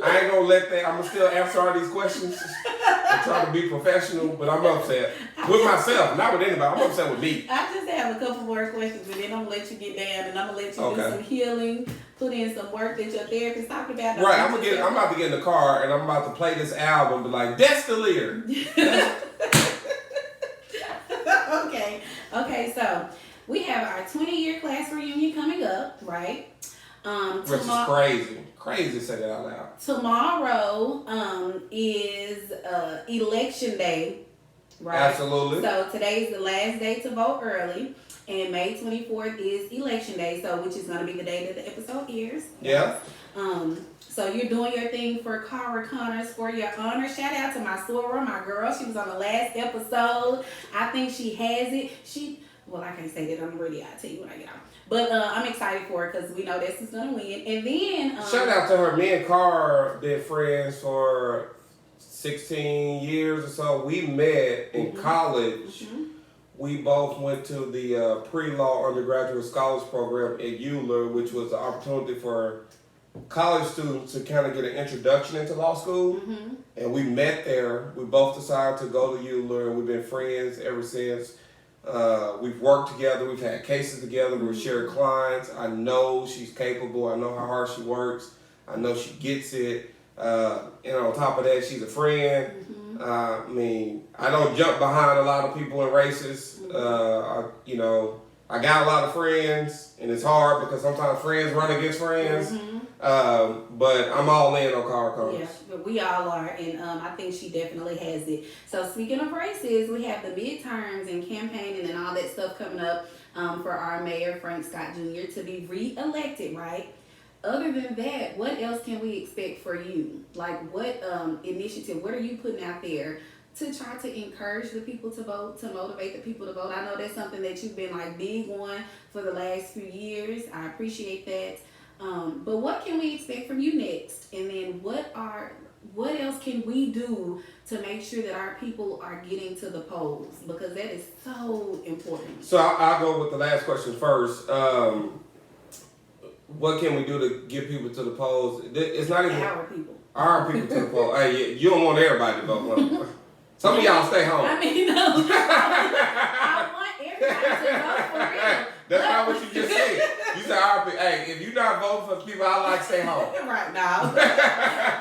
I ain't gonna let that. I'm gonna still answer all these questions. I'm trying to be professional, but I'm upset with myself, not with anybody. I'm upset with me. I just have a couple more questions, and then I'm gonna let you get down, and I'm gonna let you do some healing, put in some work that your therapist talked about. Right, I'm about to get in the car, and I'm about to play this album, but like, that's the lyric. Okay. So we have our 20-year class reunion coming up, right? Which is crazy. Crazy to say that out loud. Tomorrow is election day, right? Absolutely. So today's the last day to vote early, and May 24th is election day, so which is going to be the day that the episode airs. Yeah. So you're doing your thing for Cara Connors for your honor. Shout out to my Sora, my girl. She was on the last episode. I think she has it. Well, I can't say that on the radio. I'll tell you when I get off. But I'm excited for her because we know this is going to win. And then... shout out to her. Me and Carr been friends for 16 years or so. We met in college. Mm-hmm. We both went to the pre-law undergraduate scholars program at ULA, which was an opportunity for college students to kind of get an introduction into law school. Mm-hmm. And we met there. We both decided to go to ULA, and we've been friends ever since. We've worked together. We've had cases together. We've shared clients. I know she's capable. I know how hard she works. I know she gets it. And on top of that, she's a friend. Mm-hmm. I don't jump behind a lot of people in races. Mm-hmm. I got a lot of friends, and it's hard because sometimes friends run against friends. Mm-hmm. But I'm all in on Cara Connors. Yeah, but we all are, and I think she definitely has it. So speaking of races, we have the midterms and campaigning and all that stuff coming up for our mayor, Frank Scott Jr., to be re-elected, right? Other than that, what else can we expect for you? Like, what initiative, what are you putting out there to try to encourage the people to vote, to motivate the people to vote? I know that's something that you've been like big on for the last few years. I appreciate that. But what can we expect from you next? And then what else can we do to make sure that our people are getting to the polls? Because that is so important. So I'll go with the last question first. What can we do to get people to the polls? It's not even our people. Our people to the polls. Hey, you don't want everybody to vote. Some of y'all stay home. I mean, no. I want everybody to vote for real. That's not what you just said. You said, hey, if you're not voting for people, I like stay home. Right now.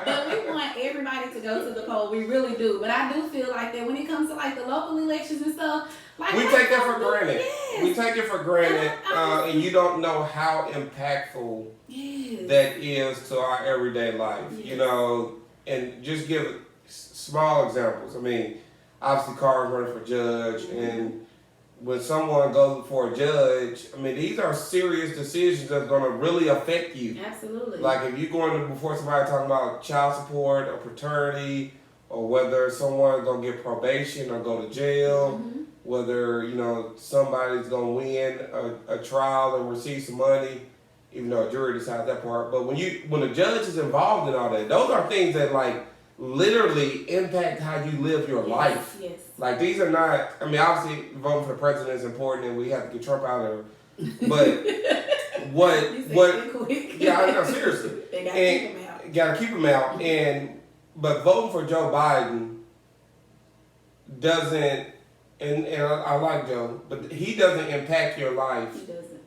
But we want everybody to go to the poll. We really do. But I do feel like that when it comes to like the local elections and stuff, like we take that for granted. Yes. We take it for granted, and you don't know how impactful that is to our everyday life. Yes. You know, and just give small examples. I mean, obviously, cars running for judge, and when someone goes for a judge, I mean, these are serious decisions that's going to really affect you. Absolutely. Like if you're going before somebody talking about child support or paternity, or whether someone's going to get probation or go to jail, whether, you know, somebody's going to win a trial and receive some money, even though a jury decides that part. But when the judge is involved in all that, those are things that like literally impact how you live your life. Yes. Like these are not, I mean, obviously voting for the president is important and we have to get Trump out of there. But yeah, I know, seriously. They gotta keep him out. But voting for Joe Biden doesn't, and I like Joe, but he doesn't impact your life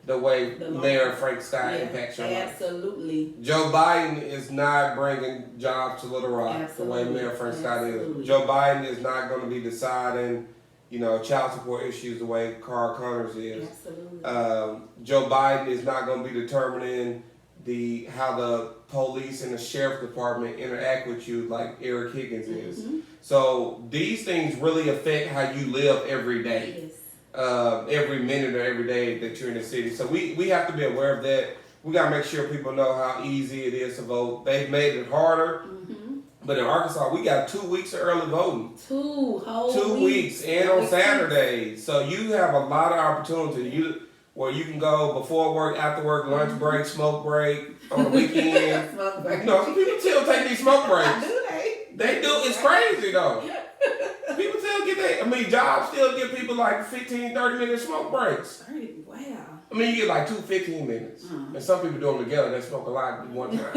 the way Mayor Frank Scott impacts your life. Absolutely. Joe Biden is not bringing jobs to Little Rock the way Mayor Frank Scott is. Joe Biden is not going to be deciding, you know, child support issues the way Carl Connors is. Absolutely. Joe Biden is not going to be determining how the police and the sheriff department interact with you like Eric Higgins is. So these things really affect how you live every day. Yes. Every minute or every day that you're in the city. So we have to be aware of that. We got to make sure people know how easy it is to vote. They've made it harder. But in Arkansas, we got 2 weeks of early voting. 2 whole 2 weeks. And on Saturdays. So you have a lot of opportunity. Where you can go before work, after work, lunch break, smoke break, on the weekend. Smoke break. No, people still take these smoke breaks. Do they? They do. It's crazy though. People still get that. I mean, jobs still give people like 15, 30-minute smoke breaks. 30, wow. I mean, you get like 2 15 minutes. And some people do them together. They smoke a lot at one time.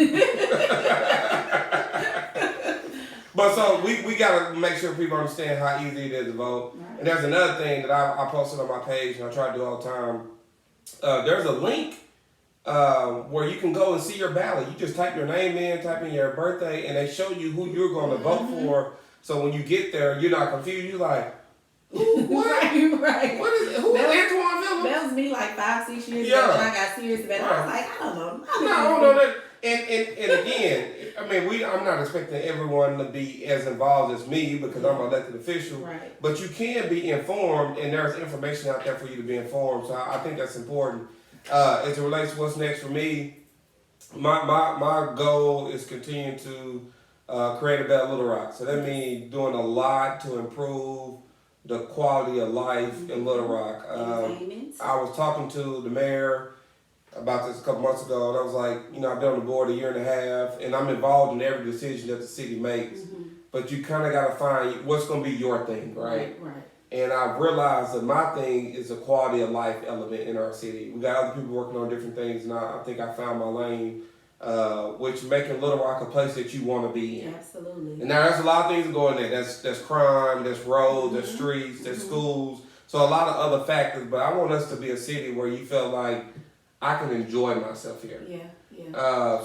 But so we got to make sure people understand how easy it is to vote. Right. And there's another thing that I posted on my page, and I try to do all the time. There's a link where you can go and see your ballot. You just type your name in, type in your birthday, and they show you who you're going to vote for. So when you get there, you're not confused. You're like, what? Right. What is it? Who is Antwan Phillips? That was me like 5, 6 years ago when I got serious about it. I was like, I don't know. I don't know that. And again, I mean, I'm not expecting everyone to be as involved as me because I'm an elected official. Right. But you can be informed, and there's information out there for you to be informed. So I think that's important. As it relates to what's next for me, my goal is continuing to create a better Little Rock. So that means doing a lot to improve the quality of life in Little Rock. I was talking to the mayor about this a couple months ago, and I was like, you know, I've been on the board a year and a half, and I'm involved in every decision that the city makes. But you kind of got to find what's going to be your thing, right? Right. And I've realized that my thing is a quality of life element in our city. We got other people working on different things, and I think I found my lane, which making Little Rock a place that you want to be in. Absolutely. And now there's a lot of things that go in there. That's crime, that's roads, that's streets, that's schools. So a lot of other factors, but I want us to be a city where you feel like I can enjoy myself here.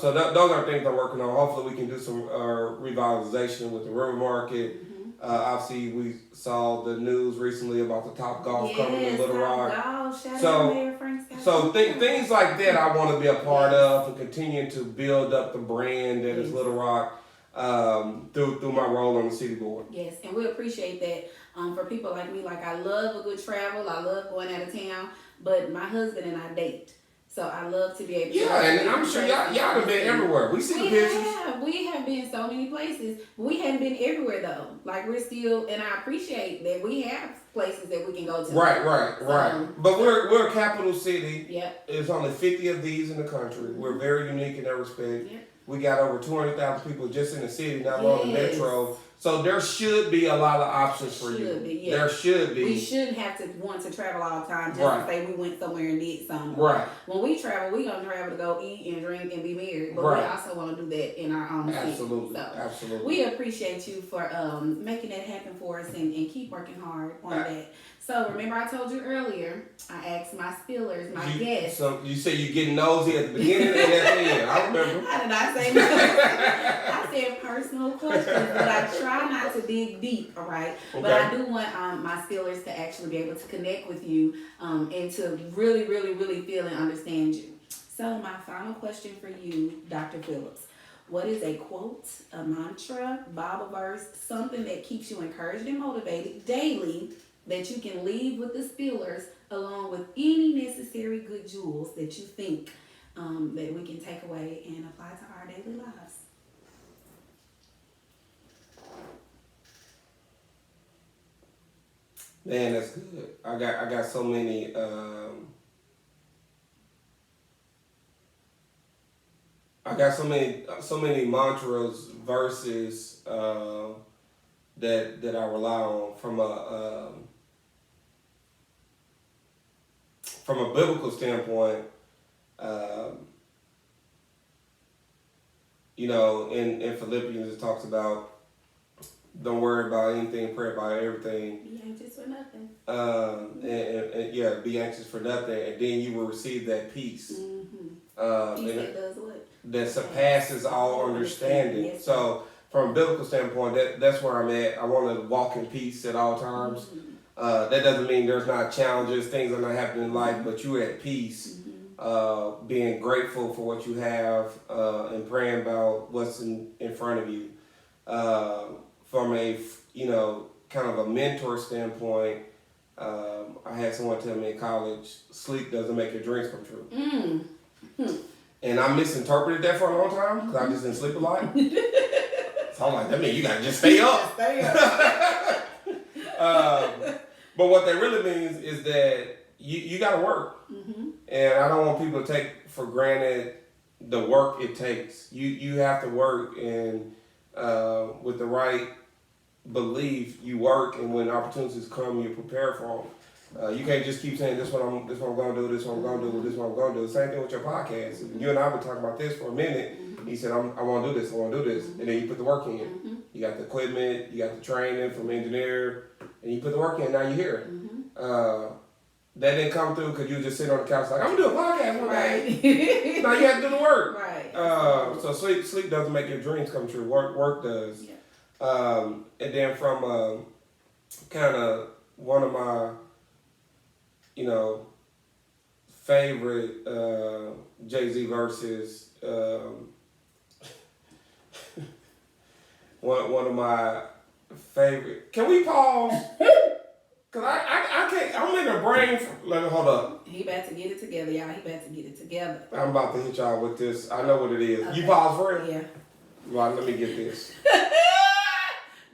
So those are things I'm working on. Hopefully we can do some revitalization with the river market. Obviously we saw the news recently about the Top Golf coming in Little Rock. So things like that I want to be a part of and continue to build up the brand that is Little Rock through my role on the city board. Yes, and we appreciate that. For people like me, like I love a good travel. I love going out of town, but my husband and I date. So I love to be able to. Yeah, and I'm sure y'all have been everywhere. We see the pictures. We have been so many places. We haven't been everywhere though. Like we're still, and I appreciate that we have places that we can go to. Right. But we're a capital city. Yep. There's only 50 of these in the country. We're very unique in that respect. Yep. We got over 200,000 people just in the city, not alone the metro. So there should be a lot of options for you. Yeah. There should be. We shouldn't have to want to travel all the time just to say we went somewhere and did something. Right. When we travel, we're going to travel to go eat and drink and be married. But we also want to do that in our own city. Absolutely. So Absolutely. We appreciate you for making that happen for us and keep working hard on that. So remember I told you earlier, I asked my spillers, my guests. So you said you're getting nosy at the beginning and at the end. I remember. How did I say no? I said personal questions, but I try not to dig deep, all right? Okay. But I do want my spillers to actually be able to connect with you and to really, really, really feel and understand you. So my final question for you, Dr. Phillips. What is a quote, a mantra, Bible verse, something that keeps you encouraged and motivated daily that you can leave with the spillers along with any necessary good jewels that you think that we can take away and apply to our daily lives? Man, that's good. I got so many so many mantras, verses that I rely on from a biblical standpoint. In Philippians it talks about don't worry about anything, pray about everything. Be anxious for nothing. And be anxious for nothing, and then you will receive that peace. Mm-hmm. Peace that does what? That surpasses all understanding. Yes. So, from a biblical standpoint, that's where I'm at. I want to walk in peace at all times. Mm-hmm. That doesn't mean there's not challenges, things are not happening in life, but you're at peace. Mm-hmm. Being grateful for what you have, and praying about what's in front of you. From a kind of a mentor standpoint, I had someone tell me in college, sleep doesn't make your dreams come true. Mm. And I misinterpreted that for a long time because I just didn't sleep a lot. So I'm like, that means you gotta just stay up. But what that really means is that you gotta work. Mm-hmm. And I don't want people to take for granted the work it takes. You have to work, and with the right belief, you work, and when opportunities come, you prepare for them. You can't just keep saying this one I'm gonna do, this one I'm gonna do, this one I'm gonna do. Same thing with your podcast. Mm-hmm. You and I have been talking about this for a minute. Mm-hmm. He said, I want to do this, Mm-hmm. And then you put the work in. Mm-hmm. You got the equipment, you got the training from engineer, and you put the work in. Now you're here. Mm-hmm. That didn't come through because you just sit on the couch like, I'm gonna do a podcast one day. Now you have to do the work. Right. So sleep doesn't make your dreams come true. Work does. Yeah. And then from kind of one of my favorite Jay-Z verses, one of my favorite. Can we pause? Cause I can't. I'm in a brain. Hold up. He about to get it together, y'all. He about to get it together. I'm about to hit y'all with this. I know what it is. Okay. You pause for it? Yeah. Well, let me get this.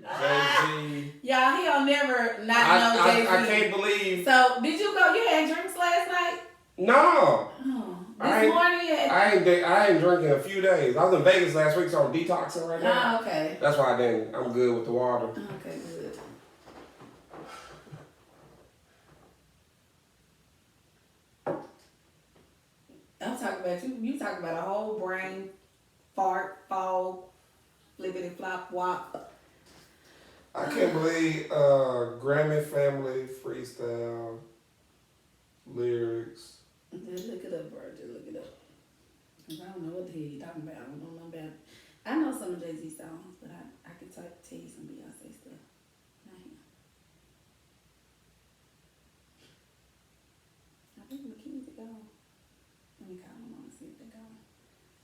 Jay-Z. Y'all, he'll never not know Jay-Z. I can't believe. So, did you go? You had drinks last night? No. Oh, this morning you had. I ain't drinking a few days. I was in Vegas last week, so I'm detoxing right now. Oh, okay. That's why I'm good with the water. Okay, good. I'm talking about you. You talking about a whole brain fart, fall, flippity flop, wop. I can't believe Grammy Family Freestyle lyrics. Just look it up, bro. Just look it up. Cause I don't know what the hell you're talking about. I don't know about it. I know some of Jay-Z songs, but I could tell you some Beyonce stuff. I think McKinsey gone. Let me call them on and see if they're gone.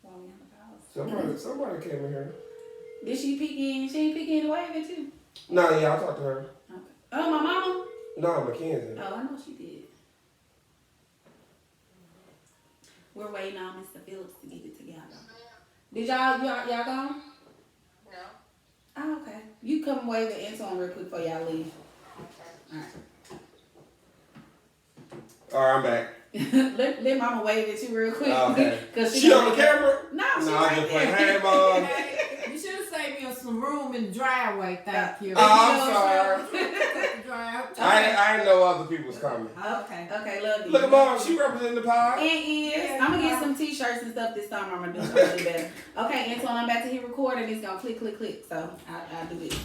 While we on the pause. Somebody came in here. Did she peek in? She ain't peek in the wave at you? No, yeah, I talked to her. Okay. Oh, my mama? No, Mackenzie. Oh, I know she did. We're waiting on Mr. Phillips to get it together. Did y'all gone? No. Oh, okay. You come wave at Antwan real quick before y'all leave. Okay. All right, I'm back. let mama wave at you real quick. Okay. Cause she on the camera? No, I'm just playing. Hey, Mom. You should have saved me some room. broom in the driveway, thank you. I'm sorry. Drive. I didn't know other people was coming. Okay, love you. Look at Mom, she representing the pod. It is. Yeah, I'm gonna get some t-shirts and stuff this summer. I'm gonna do something better. Okay, Antwan, I'm about to hit record and it's gonna click, click, click. So I'll do this.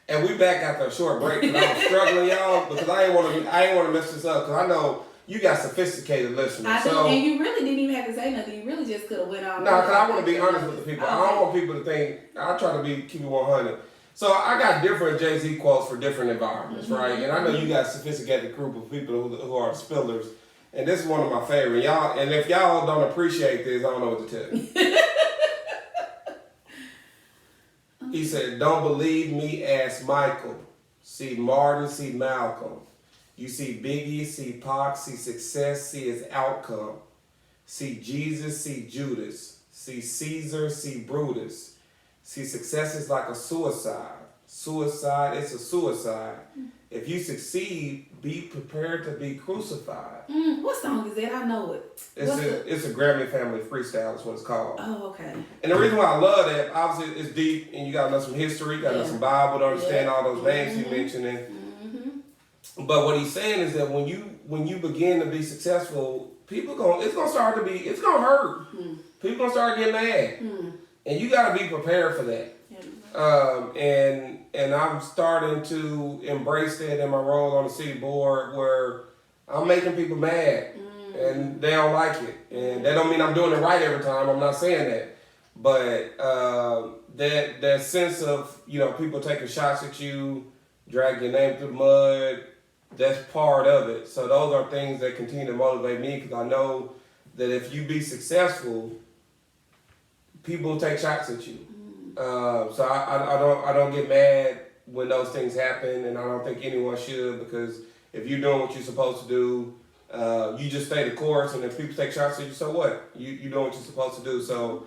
And we back after a short break because I was struggling, y'all, because I ain't want to mess this up because I know you got sophisticated listeners. I do, so, and you really didn't even have to say nothing. You really just could have went on. No, because I want to be honest with the people. I don't want people to think, I try to keep it 100. So I got different Jay-Z quotes for different environments, right? And I know you got a sophisticated group of people who are spillers. And this is one of my favorite. Y'all, and if y'all don't appreciate this, I don't know what to tell you. He said, don't believe me, ask Michael. See Martin, see Malcolm. You see Biggie, see Pac, see success, see his outcome. See Jesus, see Judas. See Caesar, see Brutus. See success is like a suicide. Suicide is a suicide. If you succeed, be prepared to be crucified. What song is that? I know it. It's a Grammy Family Freestyle is what it's called. Oh, okay. And the reason why I love that, obviously, it's deep, and you got to know some history, you got to know some Bible to understand all those names he mentioned. But what he's saying is that when you begin to be successful, it's gonna hurt. People gonna start getting mad, and you got to be prepared for that. And I'm starting to embrace that in my role on the city board where I'm making people mad and they don't like it. And that don't mean I'm doing it right every time. I'm not saying that. But that sense of, people taking shots at you, drag your name through the mud, that's part of it. So those are things that continue to motivate me because I know that if you be successful, people will take shots at you. So I don't get mad when those things happen, and I don't think anyone should, because if you're doing what you're supposed to do, you just stay the course, and if people take shots at you, so what? You doing what you're supposed to do. So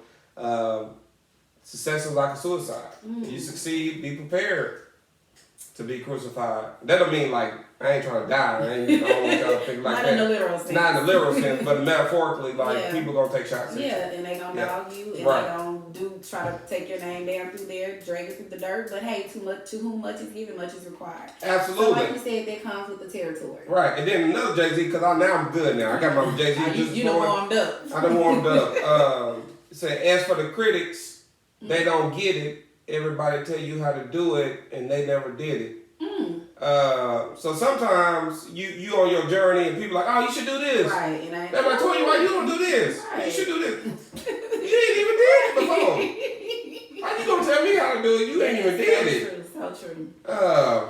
success is like a suicide. If you succeed, be prepared to be crucified. That don't mean like I ain't trying to die. I don't want y'all to think like Not that. in the literal sense. Not in the literal sense, but metaphorically, people gonna take shots at you. Yeah, and they gonna dog you, and they gonna try to take your name down through there, drag it through the dirt. But hey, to whom much is given, much is required. Absolutely. So like you said, that comes with the territory. Right, and then another Jay-Z, because I'm good now. I got my Jay-Z. You done warmed up. I done warmed up. Say, as for the critics, they don't get it. Everybody tell you how to do it, and they never did it. So sometimes you on your journey and people like, oh, you should do this. Right. And they're like, tell you why you don't do this. Right. You should do this. You ain't even did it before. How you gonna tell me how to do it? You ain't even did it. So true.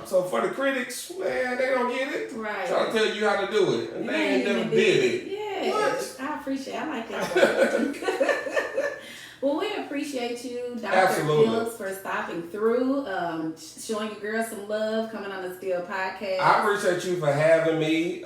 So for the critics, man, they don't get it. Right. Trying to tell you how to do it, and they ain't never did it. Yeah. What? I appreciate. I like that. Well, we appreciate you, Dr. Phillips, for stopping through, showing your girls some love, coming on the Still Podcast. I appreciate you for having me.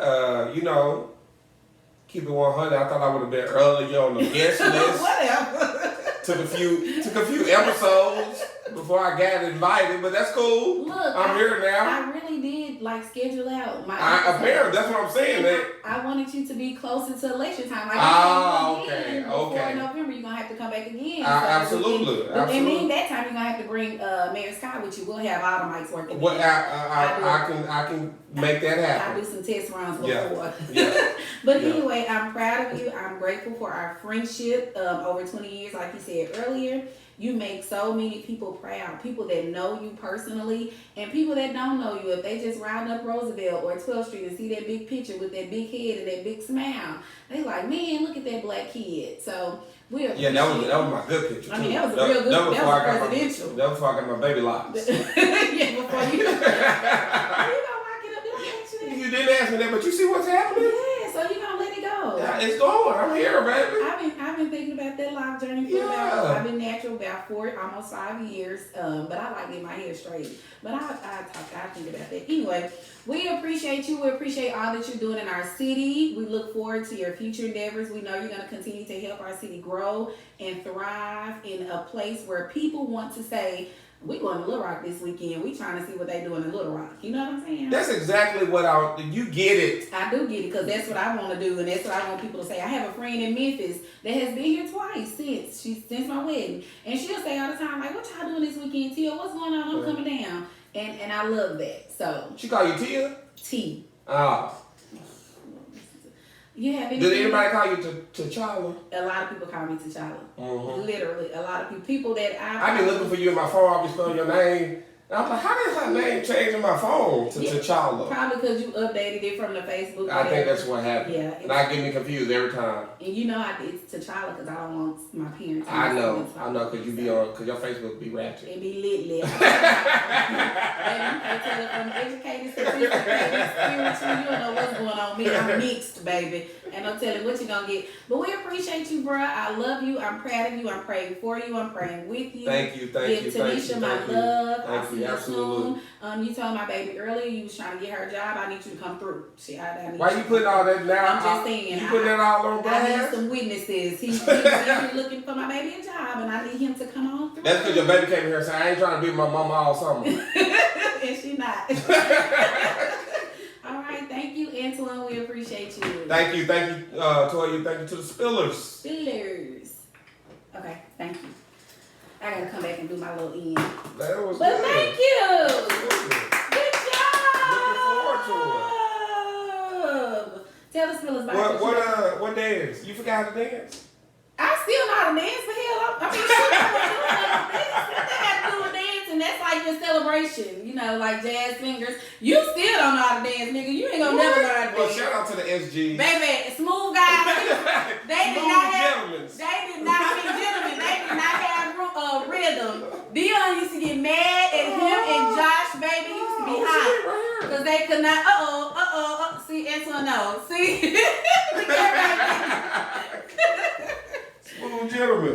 Keep it 100. I thought I would have been earlier on the guest list. Whatever. Took a few episodes before I got invited, but that's cool. Look, I'm here now. I really did schedule out my. Apparently, that's what I'm saying. I wanted you to be closer to election time. Okay. Before November, you're gonna have to come back again. Absolutely. And then that time you're gonna have to bring Mayor Scott with you. We'll have all the mics working. Well, I can make that happen. I'll do some test runs before. Yeah. But anyway, I'm proud of you. I'm grateful for our friendship over 20 years, like you said earlier. You make so many people proud. People that know you personally and people that don't know you. If they just ride up Roosevelt or 12th Street and see that big picture with that big head and that big smile, they like, man, look at that black kid. So we appreciate that was my good picture. I mean, that was a real good. That was presidential. That was before I got my baby locks. Yeah, before you. You gonna lock it up? Did I ask you that? You didn't ask me that, but you see what's happening? Yeah, so you gonna let it go. Yeah, it's going. I'm here, baby. I've been thinking about that life journey for I've been natural about almost 5 years. But I like getting my hair straight. But I think about that. Anyway, we appreciate you. We appreciate all that you're doing in our city. We look forward to your future endeavors. We know you're going to continue to help our city grow and thrive in a place where people want to say, we going to Little Rock this weekend. We trying to see what they doing in Little Rock. You know what I'm saying? That's exactly what you get it. I do get it because that's what I want to do and that's what I want people to say. I have a friend in Memphis that has been here twice since my wedding. And she'll say all the time, like, what y'all doing this weekend, Tia? What's going on? I'm coming down. And I love that. So She call you Tia? T. Ah. You have any? Did anybody call you T'Challa? A lot of people call me T'Challa. Mm-hmm. Literally, a lot of people that I've been looking for you in my phone. I've been spelling your name. And I'm like, how did her name change in my phone to T'Challa? Probably because you updated it from the Facebook. I think that's what happened. Yeah. And I get me confused every time. And you know it's T'Challa because I don't want my parents. I know, because you be on, because your Facebook be ratchet. It be lit. Baby, I'm tell it from educated, sophisticated, spiritual. You don't know what's going on. Me, I'm mixed, baby. And I'm telling what you gonna get. But we appreciate you, bruh. I love you. I'm proud of you. I'm praying for you. I'm praying with you. Thank you. Give Tanisha my love. I'll see you Absolutely. soon. You told my baby earlier you was trying to get her a job. I need you to come through. Why you putting all that now? I'm just saying. You putting that all on I blast? need some witnesses. He's looking for my baby a job, and I need him to come on through. That's because your baby came here and said, I ain't trying to be with my mama all summer. And she not. All right, thank you, Antwan. We appreciate you. Thank you, Toya. Thank you to the Spillers. Okay, thank you. I gotta come back and do my little end. That was But good. thank you. Good job. Tell the Spillers about What dance? You forgot how to dance? I still know how to dance, but hell, I mean, shit, I was doing that dance. What that got to do with dancing? That's like your celebration, you know, like jazz fingers. You still don't know how to dance, nigga. You ain't gonna never learn how to Well, dance. shout out to the SG. Baby, smooth guys. They did not have rhythm. Dion used to get mad at him and Josh, baby. He used to be hot. Because they could not, see, Antwan, no. See? Smooth gentleman.